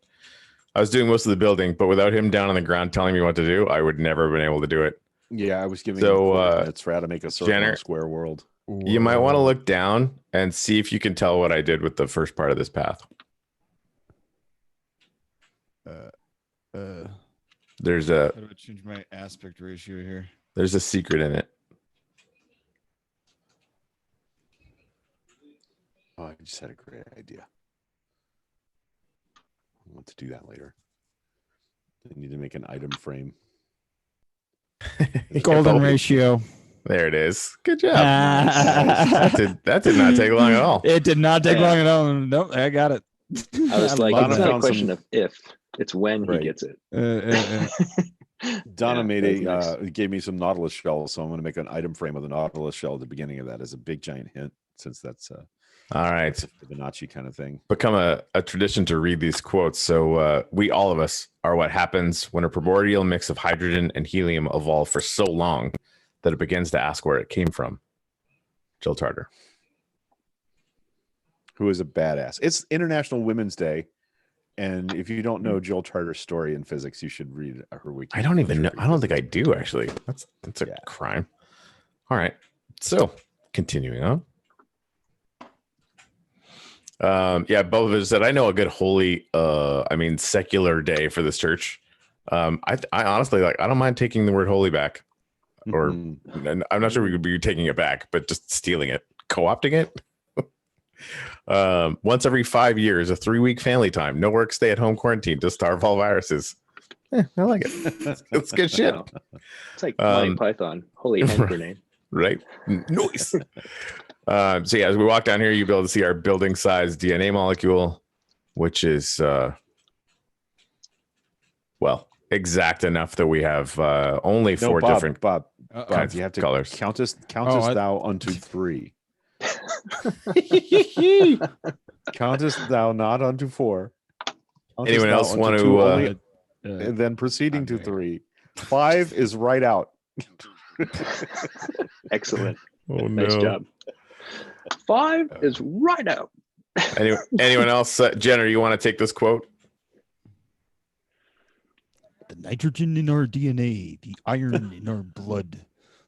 I was doing most of the building, but without him down on the ground telling me what to do, I would never have been able to do it. Yeah, I was giving So, him coordinates for how to make a circle in Jenner- a square world. You might want to look down and see if you can tell what I did with the first part of this path. There's a How do I change my aspect ratio here? secret in it. Oh, I just had a great idea. I want to do that later. I need to make an item frame. Golden ratio. There it is. Good job. That did not take long at all. It did not take Yeah. long at all. Nope, I got it. I was like, Donna it's not a found question some- of if, it's when Right. he gets it. Donna Yeah, made that's a gave me some Nautilus shells, so I'm going to make an item frame with a Nautilus shell at the beginning of that as a big giant hint, since that's All right. it's a Fibonacci kind of thing. Become a tradition to read these quotes. So we, all of us, are what happens when a primordial mix of hydrogen and helium evolved for so long that it begins to ask where it came from. Jill Tarter. Who is a badass? It's International Women's Day, and if you don't know Jill Tarter's story in physics, you should read her wiki. I don't even know. True I don't think I physics. do actually. That's a Yeah. crime. All right. So continuing on. Yeah, both of us said I know a good holy, secular day for this church. I honestly I don't mind taking the word holy back, or Mhm. and I'm not sure we could be taking it back, but just stealing it, co-opting it. Once every 5 years, a 3-week family time, no work, stay at home quarantine to starve all viruses. I like it. It's good shit. Wow. It's like Monty Um, Python, holy hand grenade. Right? Noise. So yeah, as we walk down here, you'll be able to see our building size DNA molecule, which is exact enough that we have only No, 4 Bob, different Bob, kinds you have of to colors. countest I- thou unto 3. Countest thou not unto 4. Countest Anyone thou else unto want 2 to? only, and then proceeding to okay. 3. 5 is right out. Excellent. Oh Nice job. 5 is right out. Anyone else? Jenner, you want to take this quote? The nitrogen in our DNA, the iron in our blood,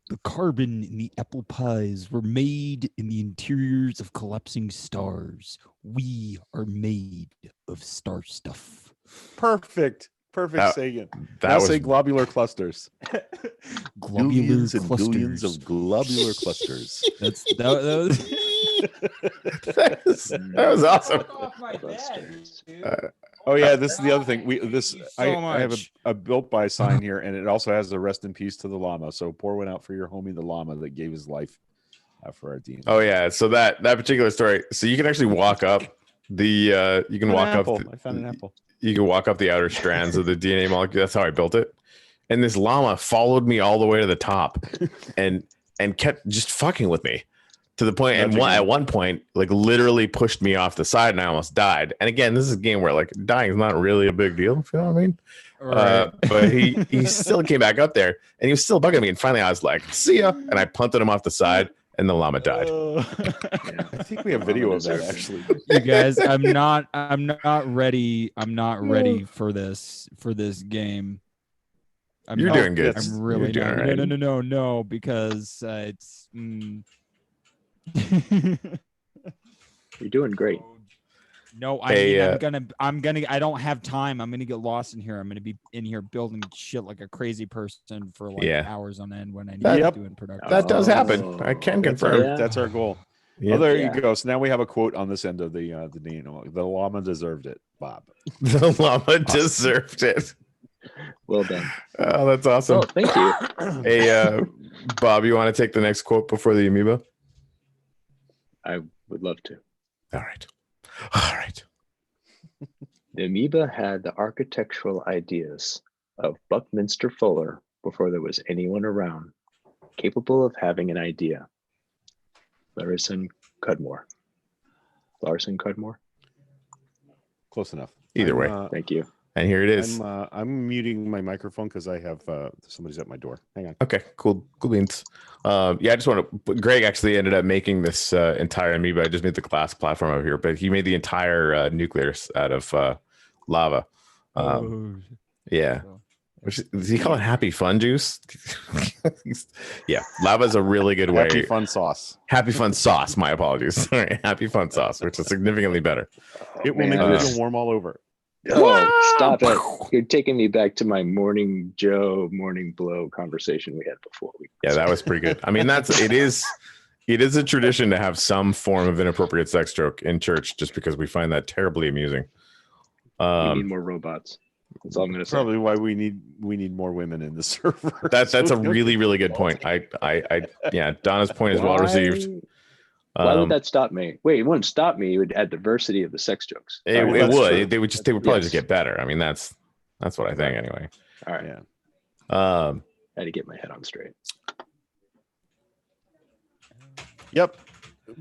the carbon in the apple pies were made in the interiors of collapsing stars. We are made of star stuff. Perfect. Perfect That- saying. That Now was say globular clusters. Globular Billions and clusters. billions of globular clusters. that was awesome. Clusters. Oh yeah, this is the other thing. I have much. a built by sign here, and it also has a rest in peace to the llama. So pour one out for your homie, the llama, that gave his life for our D. Oh yeah, so that particular story. So you can actually walk up the you can walk up. I found an apple. You can walk up the outer strands of the DNA molecule. That's how I built it. And this llama followed me all the way to the top, and kept just fucking with me to the point. And at one point, like literally pushed me off the side, and I almost died. And again, this is a game where like dying is not really a big deal. If you know what I mean? Right. But he still came back up there, and he was still bugging me. And finally, I was like, "See ya!" And I punted him off the side, and the llama died. I think we have video of that actually. You guys, I'm not ready. I'm not ready for this game. You're doing good. I'm really You're doing not. all right. No, because it's. You're doing great. No, I mean, I'm gonna. I don't have time. I'm gonna get lost in here. I'm gonna be in here building shit like a crazy person for like hours on end when I need to do in production. That does happen. I can confirm. Yeah. That's our goal. Yeah. Oh, there Yeah. you go. So now we have a quote on this end of the Dino. The llama deserved it, Bob. The llama deserved it. Well done. Oh, that's awesome. Oh, thank you. Hey, Bob, you want to take the next quote before the amoeba? I would love to. All right. All right. The amoeba had the architectural ideas of Buckminster Fuller before there was anyone around, capable of having an idea. Larson Cudmore. Larson Cudmore. Close enough. Either way. Thank you. And here it is. I'm muting my microphone because I have somebody's at my door. Hang on. Okay, cool beans. Yeah, I just want to. Greg actually ended up making this entire amoeba. I just made the glass platform over here, but he made the entire nucleus out of lava. Yeah. Does he call it happy fun juice? Yeah, lava is a really good way. Happy fun sauce. Happy fun sauce. My apologies. Sorry, happy fun sauce, which is significantly better. It will make man. you feel warm all over. Oh, stop it. You're taking me back to my Morning Joe, Morning Blow conversation we had before. Yeah, that was pretty good. I mean, it is a tradition to have some form of inappropriate sex joke in church just because we find that terribly amusing. We need more robots. That's all I'm going to say. Probably why we need more women in the server. That's a really, really good point. Yeah, Donna's point is well received. Why would that stop me? Wait, it wouldn't stop me. It would add diversity of the sex jokes. It That's would. true. They would probably just get better. I mean, that's what I think anyway. All right. Yeah. Had to get my head on straight. Yep.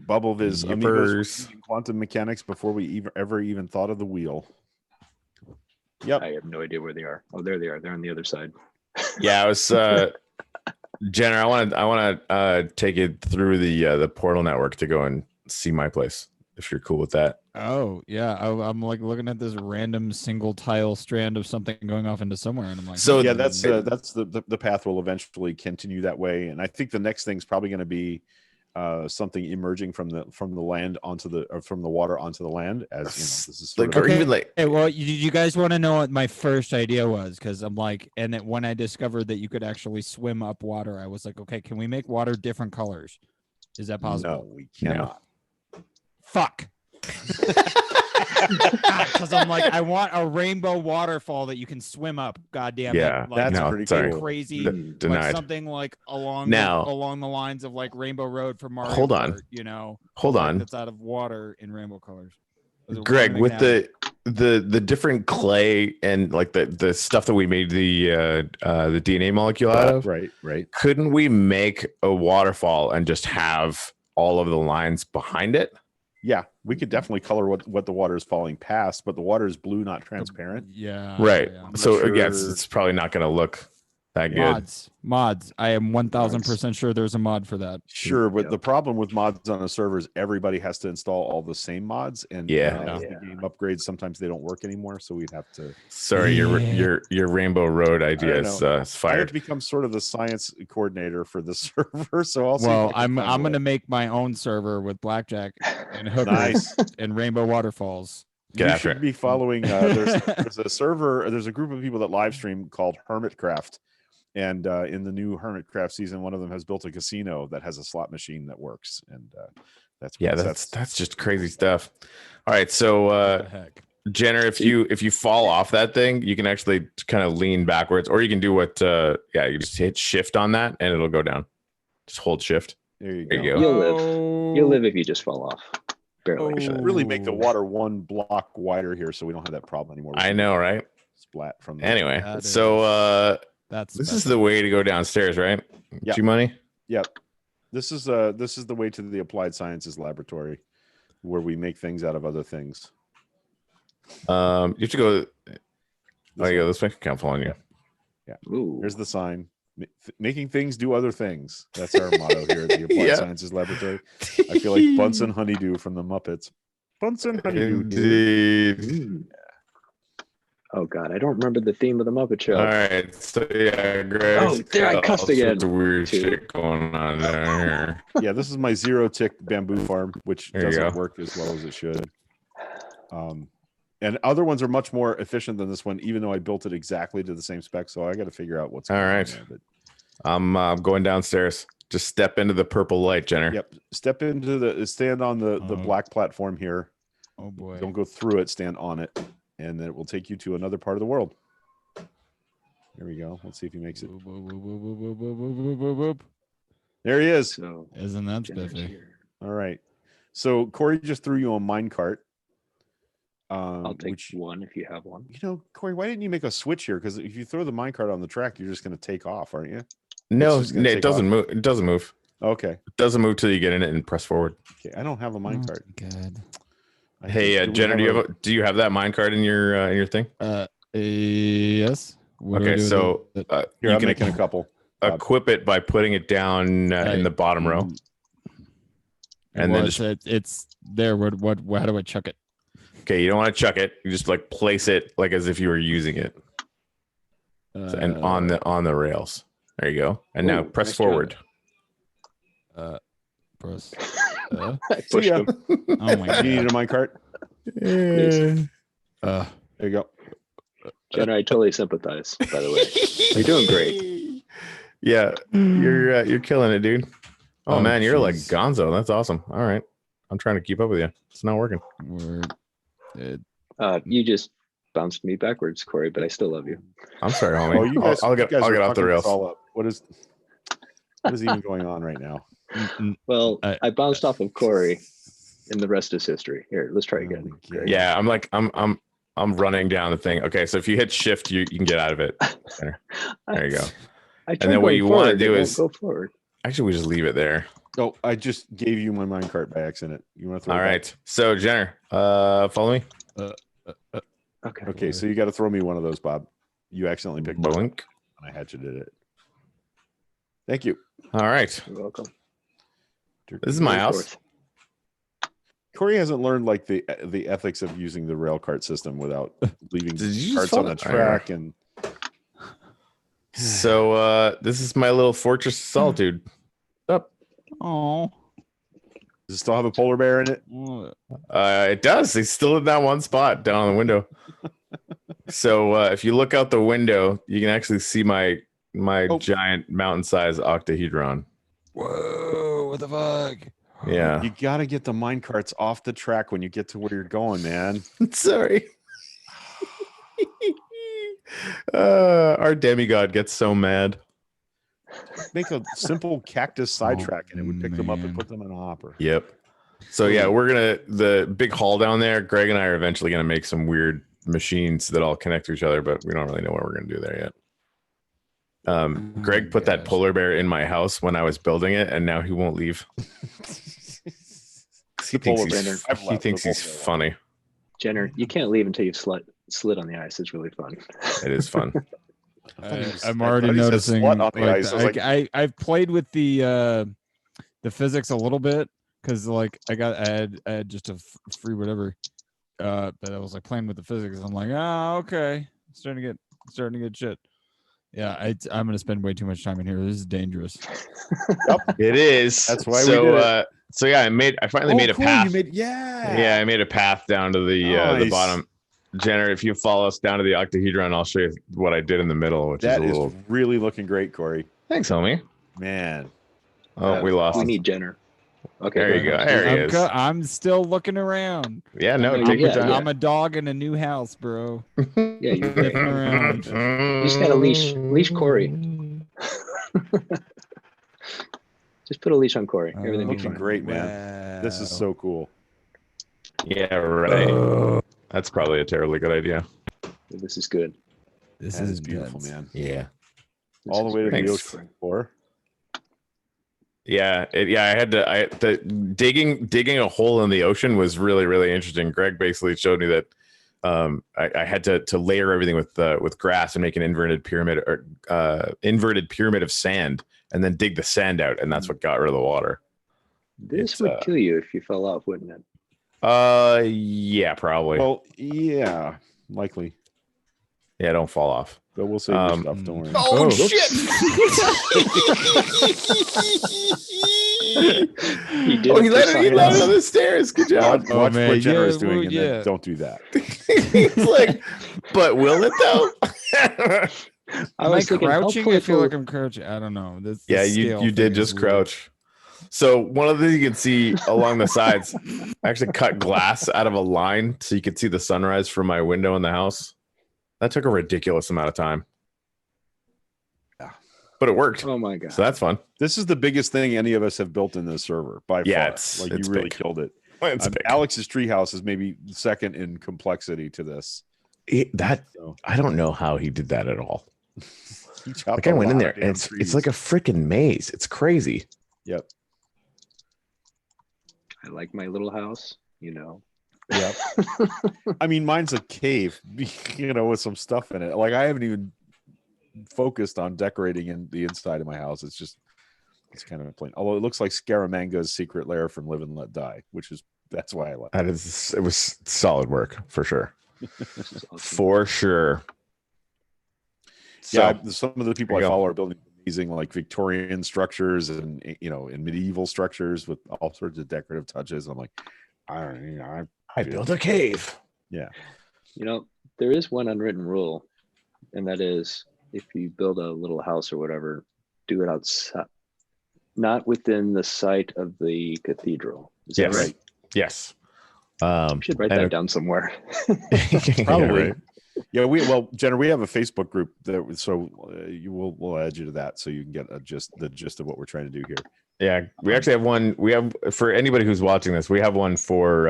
Bubble Viz. Yippers. Amoebas using quantum mechanics before we ever even thought of the wheel. Yep. I have no idea where they are. Oh, there they are. They're on the other side. Yeah, I was Jenner, I want to take it through the portal network to go and see my place if you're cool with that. Oh yeah, I'm like looking at this random single tile strand of something going off into somewhere, and I'm like, So yeah, that's the path will eventually continue that way, and I think the next thing's probably going to be something emerging from the land from the water onto the land. As you know, this is sort Like, of or even like, Hey, well, you guys want to know what my first idea was? Because I'm like, and then when I discovered that you could actually swim up water, I was like, okay, can we make water different colors? Is that possible? no, we cannot. Fuck. Because I'm like, I want a rainbow waterfall that you can swim up. Goddamn Yeah, it! Like, that's no, pretty sorry. cool. crazy. Denied. Like something like along the lines of like Rainbow Road for Mario. Hold on. Kart, you know. Hold like on. That's out of water in rainbow colors. Greg, with the different clay and like the stuff that we made the DNA molecule out of, Right. couldn't we make a waterfall and just have all of the lines behind it? Yeah, we could definitely color what the water is falling past, but the water is blue, not transparent. Yeah. Right. Yeah. So sure. yeah, it's probably not going to look that good. Mods. I am 1000% sure there's a mod for that. Sure, but Yep. the problem with mods on a server is everybody has to install all the same mods, and as the game upgrades, sometimes they don't work anymore. So we'd have to. Sorry, your Rainbow Road idea is I have fired. to become sort of the science coordinator for the server. So I'll see. if Well, I can I'm find a gonna way. make my own server with blackjack and hookers Nice. and rainbow waterfalls. Get You after should it. be following. There's a server. There's a group of people that live stream called Hermitcraft. And in the new Hermitcraft season, one of them has built a casino that has a slot machine that works, and that's just crazy stuff. All right, so What the heck? Jenner, if you fall off that thing, you can actually kind of lean backwards, or you can do what you just hit shift on that and it'll go down. Just hold shift. There you There go. you go. You'll live. You'll live if you just fall off. Barely. We should really make the water one block wider here so we don't have that problem anymore. We I should know, get right? Splat from the Anyway, That so That's this is the way to go downstairs, right? Yeah. G-Money? Yep. This is the way to the Applied Sciences Laboratory, where we make things out of other things. You have to go. Oh, you This go one. this way. Can't fall on you. Ooh. Here's the sign. Making things do other things. That's our motto here at the Applied Yeah. Sciences Laboratory. I feel like Bunsen Honeydew from the Muppets. Bunsen Honeydew. Indeed. Mm. Oh God, I don't remember the theme of the Muppet Show. All right. So yeah, Greg. Oh, there I cussed again. The weird Two. shit going on down here. Yeah, this is my zero tick bamboo farm, which There you doesn't go. work as well as it should. And other ones are much more efficient than this one, even though I built it exactly to the same spec. So I got to figure out what's All going on right. there, but I'm going downstairs. Just step into the purple light, Jenner. yep, step into stand on the Oh. black platform here. Oh boy. Don't go through it. Stand on it, and then it will take you to another part of the world. There we go. Let's see if he makes it. Boop, boop, boop, boop, boop, boop, boop, boop, boop, boop. There he is. So Isn't that Jenner's spiffy? here. All right. So Corey just threw you a minecart. I'll take Which, one if you have one. Corey, why didn't you make a switch here? Because if you throw the minecart on the track, you're just going to take off, aren't you? No, It's just gonna it take doesn't off. move. It doesn't move. Okay. It doesn't move till you get in it and press forward. Okay. I don't have a minecart. Good. Hey, Jenner, do you have that mine card in your thing? Yes. What do I Okay, do with so it? Here, you I'm can making a couple. equip it by putting it down in the bottom row, and then Well, just it's there. What? How do I chuck it? okay. You don't want to chuck it. You just like place it like as if you were using it, and on the rails. There you go. And now Ooh, press nice job. forward. Press. I See pushed ya. him. Oh my You needed god. a minecart? Please. There you go. Jenner, I totally sympathize. By the way, you're doing great. Yeah, you're killing it, dude. Oh, Oh, man, you're like jeez. Gonzo. That's awesome. All right, I'm trying to keep up with you. It's not working. Word. You just bounced me backwards, Corey, but I still love you. I'm sorry, homie. Oh, you guys, I'll get you guys I'll are get off the fucking rails. this all up. What is even going on right now? Well, I- I bounced off of Corey, and the rest is history. Here, let's try Oh again. my God. Greg. Yeah, I'm running down the thing. Okay, so if you hit shift, you can get out of it. There you go. I tried then what going you wanna forward, do it won't is- go forward. Actually, we just leave it there. Oh, I just gave you my minecart by accident. You want to throw All it back? right. So Jenner, follow me. Okay. Okay, so you got to throw me one of those, Bob. You accidentally picked it up Boink. and I hatcheted it. Thank you. All right. You're welcome. This is my Go house. forth. Corey hasn't learned like the ethics of using the rail cart system without leaving Did you just carts fall on the down? track and So this is my little fortress of solitude. Up. Oh. does it still have a polar bear in it? It does. He's still in that one spot down on the window. So if you look out the window, you can actually see my Oh. giant mountain-sized octahedron. Whoa! What the fuck? Yeah. You got to get the mine carts off the track when you get to where you're going, man. Sorry. Our demigod gets so mad. Make a simple cactus sidetrack and it would pick them up and man. put them in a hopper. Yep. So yeah, we're the big hall down there. Greg and I are eventually gonna make some weird machines that all connect to each other, but we don't really know what we're gonna do there yet. Greg put that gosh. polar bear in my house when I was building it, and now he won't leave. He polar thinks bear. he's, I've he left thinks the he's polar bear. funny. Jenner, you can't leave until you've slid on the ice. It's really fun. It is fun. I'm I already thought he said noticing. slut on the like, ice. I was like- I've played with the physics a little bit because like I had just a free whatever, but I was like playing with the physics. I'm like, okay, starting to get shit. Yeah, I'm gonna spend way too much time in here. This is dangerous. It is. That's why we so, did it. So yeah, I finally made a cool. path. You made, yeah. Yeah, I made a path down to the Nice. bottom. Jenner, if you follow us down to the octahedron, I'll show you what I did in the middle, which That is a is little. really looking great, Corey. Thanks, homie. Man. Oh, we lost. We need Jenner. Okay. There you go. There he is. I'm still looking around. Yeah, no, No, take your yeah, time. yeah. I'm a dog in a new house, bro. Yeah, you're great. Sniffing around. You just gotta leash Corey. Just put a leash on Corey. Everything will be Looking fine. great, man. This is Wow. so cool. Yeah, right. That's probably a terribly good idea. This is good. This That is is beautiful, intense. man. Yeah. This All the is way to great. the Thanks. ocean floor. Yeah, the digging a hole in the ocean was really, really interesting. Greg basically showed me that I had to layer everything with grass and make an inverted pyramid of sand, and then dig the sand out, and that's what got rid of the water. This It's, would kill you if you fell off, wouldn't it? Yeah, probably. Well, yeah, likely. Yeah, don't fall off. But we'll save your Um, stuff. Don't worry. Oh, He did Oh, he it for landed science. on the stairs. Good job. Watch, watch man, what Jenner is yeah, doing, well, and yeah. then don't do that. He's like, but will it though? I Am I was thinking, how crouching? I feel playful- like I'm crouching. I don't know. This Yeah, scale you thing did is just weird. crouch. So one of the things you can see along the sides, I actually cut glass out of a line so you could see the sunrise from my window in the house. That took a ridiculous amount of time. Yeah. But it worked. Oh my god! So that's fun. This is the biggest thing any of us have built in this server by Yeah, far. it's- Like it's you really big. killed it. It's big. Alex's treehouse is maybe second in complexity to this. So I don't know how he did that at all. he chopped Like I a went in lot there of and damn it's trees. like a freaking maze. It's crazy. Yep. I like my little house. You know. Yep. I mean, mine's a cave, with some stuff in it. Like I haven't even focused on decorating in the inside of my house. It's kind of plain. Although it looks like Scaramanga's secret lair from Live and Let Die, that's why I like it. It was solid work for sure. This is awesome. For sure. Yeah, So, some of the people there I you go. follow are building amazing like Victorian structures and and medieval structures with all sorts of decorative touches. I'm like, I built a cave. You know, there is one unwritten rule, and that is if you build a little house or whatever, do it outside, not within the site of the cathedral. Is that Yes. right? Yes. You should write and that down somewhere. Probably. right. Yeah, Jenner, we have a Facebook group that we'll add you to that so you can get the gist of what we're trying to do here. Yeah, we actually have one. We have for anybody who's watching this. We have one for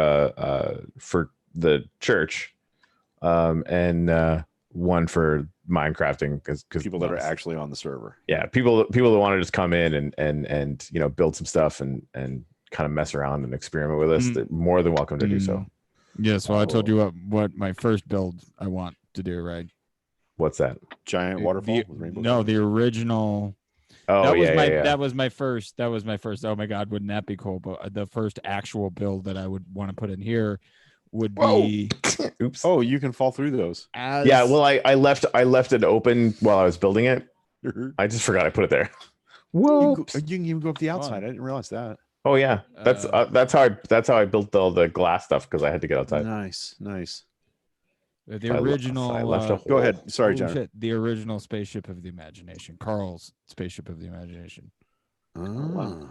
the church, and one for Minecrafting because People that are actually on the server. people that want to just come in and build some stuff and kind of mess around and experiment with us. They're more than welcome to do so. Yes, well, I told you what my first build I want to do, right? What's that? Giant waterfall with rainbow. No, the original. Oh that was yeah, my yeah. that was my first. That was my first. Oh my god, wouldn't that be cool? But the first actual build that I would want to put in here would Whoa. be Oops. Oh, you can fall through those. as Yeah. Well, I left it open while I was building it. you, I just forgot I put it there. can Whoa. go- you can even go up the outside. Fun. I didn't realize that. Oh yeah. That's how I built all the glass stuff because I had to get outside. Nice. the I original. left a Go ahead. Sorry, oh, Jenner. shit, the original Spaceship of the Imagination, Carl's Spaceship of the Imagination, Ah.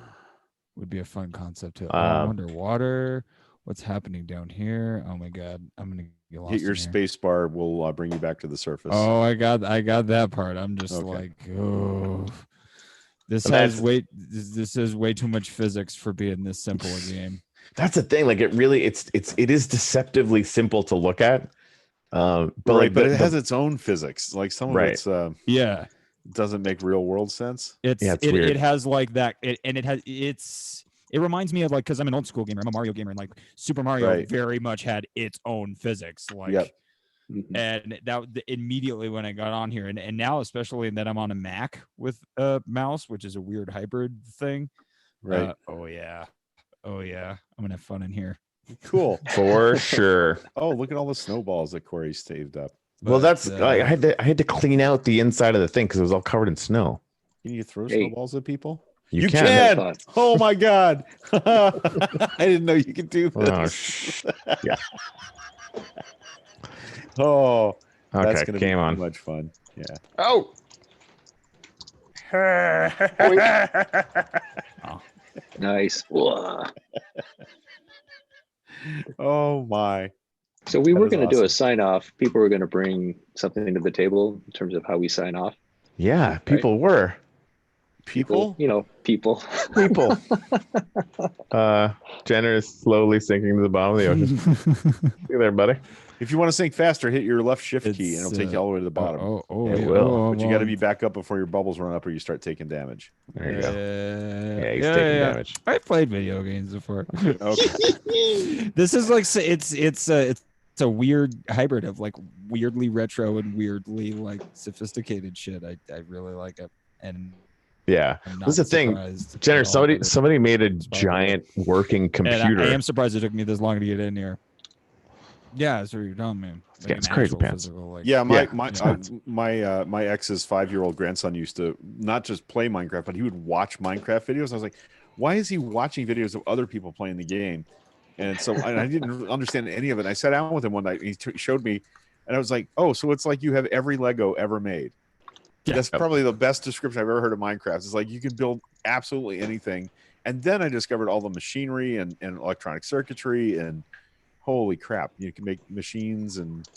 would be a fun concept too. Um, Underwater. What's happening down here? Oh my god, I'm gonna get lost. Hit your in here. space bar. We'll bring you back to the surface. Oh, I got that part. I'm just Okay. like, oh, this And has that's- this is way too much physics for being this simple a game. That's the thing. Like it is deceptively simple to look at. But right, like but it has its own physics. Like some of Right. it's Yeah, doesn't make real world sense. it's Yeah, it's it, weird. it has like that, it reminds me of like because I'm an old school gamer, I'm a Mario gamer, and like Super Mario Right. very much had its own physics. Like, Yep. Mhm. and immediately when I got on here, and now especially that I'm on a Mac with a mouse, which is a weird hybrid thing. Right. Oh yeah, I'm gonna have fun in here. Cool. for sure. Oh, look at all the snowballs that Corey saved up. Well, But, that's I had to clean out the inside of the thing because it was all covered in snow. Can you throw Hey. snowballs at people? You, You can. can. Thought. Oh my god! I didn't know you could do Oh, this. yeah. Oh, that's Okay, gonna game be on. much fun. Yeah. Oh, Nice. Whoa. Oh my. So we That were is going to do a awesome. sign off. People were going to bring something to the table in terms of how we sign off. yeah. People were. People? People. People. Jenner is slowly sinking to the bottom of the ocean. See there, buddy. If you want to sink faster, hit your left shift key and it'll take you all the way to the bottom. It yeah. will. But you got to be back up before your bubbles run up or you start taking damage. There you go. Yeah, he's yeah, taking yeah. damage. I've played video games before. Okay. This is like it's a weird hybrid of like weirdly retro and weirdly like sophisticated shit. I really like it, and Yeah. I'm This is the not thing. surprised at Jenner, all that somebody made a inspired giant working and computer. I am surprised it took me this long to get in here. Yeah, that's what you're telling me. Yeah, it's crazy actual pants. physical, like, Yeah, Yeah, my ex's 5-year-old grandson used to not just play Minecraft, but he would watch Minecraft videos. I was like, why is he watching videos of other people playing the game? And so I didn't understand any of it. I sat down with him one night. And he showed me, and I was like, oh, so it's like you have every Lego ever made. Yeah. That's probably the best description I've ever heard of Minecraft. It's like you can build absolutely anything. And then I discovered all the machinery and electronic circuitry, and holy crap, you can make machines and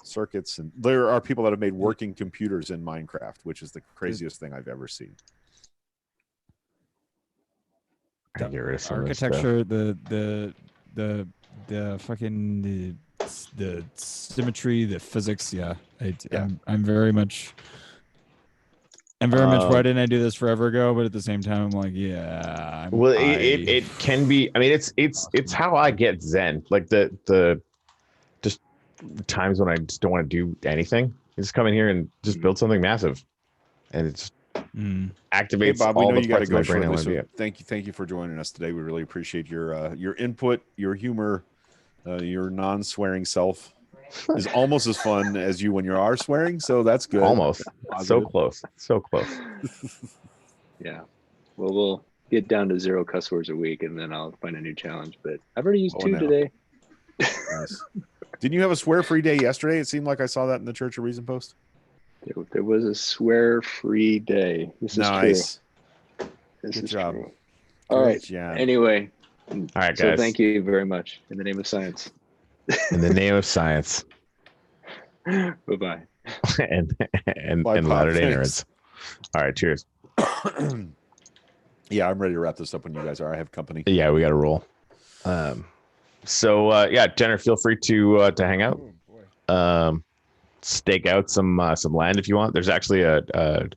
circuits. And there are people that have made working computers in Minecraft, which is the craziest thing I've ever seen. I gotta get rid of some of this stuff. architecture, the fucking the symmetry, the physics. Yeah, I'm very much. Why didn't I do this forever ago? But at the same time, I'm like, yeah. It can be. I mean, it's how I get Zen. Like the just times when I just don't want to do anything. I just come in here and just build something massive, and it's activates Hey, Bob, we all know the you got to parts of go my brain I shortly. want to be So at. thank you for joining us today. We really appreciate your input, your humor, your non-swearing self is almost as fun as you when you are swearing. So that's good. Almost so Positive. close, so close. Yeah. Well, we'll get down to 0 cuss words a week, and then I'll find a new challenge. But I've already used 2 no. today. Nice. Didn't you have a swear-free day yesterday? It seemed like I saw that in the Church of Reason post. There was a swear-free day. This is Nice. true. This Good is job. true. All right. Good job. Anyway. All right, So guys. thank you very much. In the name of science. In the name of science Bye-bye. and Bye, Bob. Latter-day Thanks. Nerds. All right, cheers. Yeah, I'm ready to wrap this up when you guys are. I have company. Yeah, we got to roll. So Jenner, feel free to hang out. Stake out some land if you want. There's actually a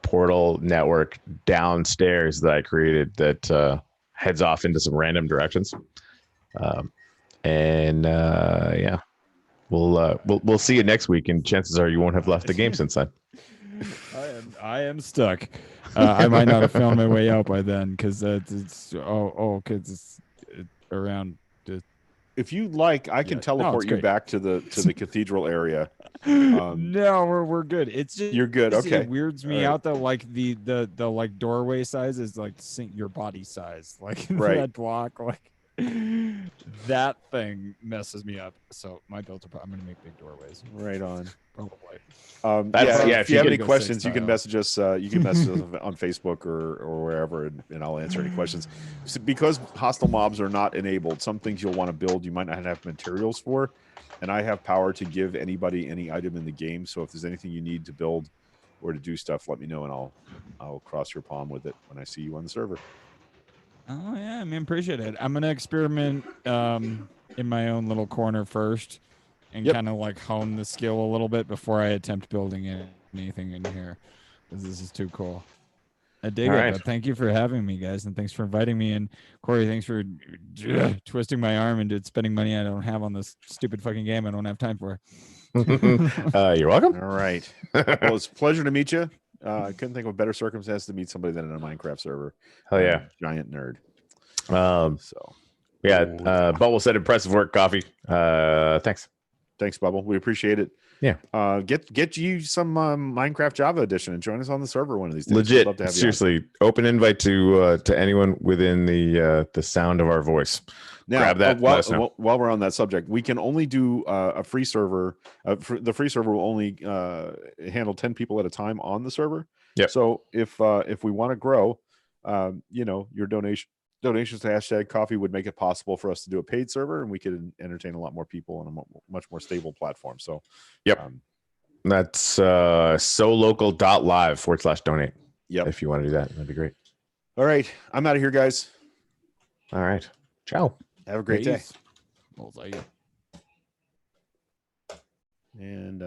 portal network downstairs that I created that heads off into some random directions. We'll see you next week, and chances are you won't have left the game since then. I am stuck. I might not have found my way out by then because it's around. If you like, I can Yeah. teleport No, you it's back to the cathedral area. No, we're good. It's just You're good. Okay. It weirds me All right. out that like the like doorway size is like your body size, like Right. that block, like that thing messes me up. So my builds I'm gonna make big doorways. Right on. Probably. If you have any go questions, six you can tile. message us. You can message us on Facebook or wherever, and I'll answer any questions. So because hostile mobs are not enabled, some things you'll want to build, you might not have materials for, and I have power to give anybody any item in the game. So if there's anything you need to build or to do stuff, let me know, and I'll cross your palm with it when I see you on the server. Oh yeah, I mean, appreciate it. I'm gonna experiment in my own little corner first, and Yep. kind of like hone the skill a little bit before I attempt building anything in here, because this is too cool. I dig All it. right. But thank you for having me, guys, and thanks for inviting me. And Corey, thanks for twisting my arm into spending money I don't have on this stupid fucking game I don't have time for. You're welcome. All right. Well, it's a pleasure to meet you. I couldn't think of a better circumstance to meet somebody than in a Minecraft server. Hell yeah. Giant nerd. So Bubble said impressive work, Coffee. Thanks. thanks, Bubble. We appreciate it. Yeah. Get you some Minecraft Java edition and join us on the server one of these days. We'd Legit. love to have you on. Seriously, open invite to anyone within the sound of our voice. Now, Grab that, let us know. while we're on that subject, we can only do a free server. The free server will only handle 10 people at a time on the server. Yep. So if we want to grow, your donations to hashtag coffee would make it possible for us to do a paid server, and we could entertain a lot more people on a much more stable platform. So, Yep. That's solocal.live/donate. Yep. If you want to do that, that'd be great. All right. I'm out of here, guys. All right. Ciao. Have a great day. Well, there you go. And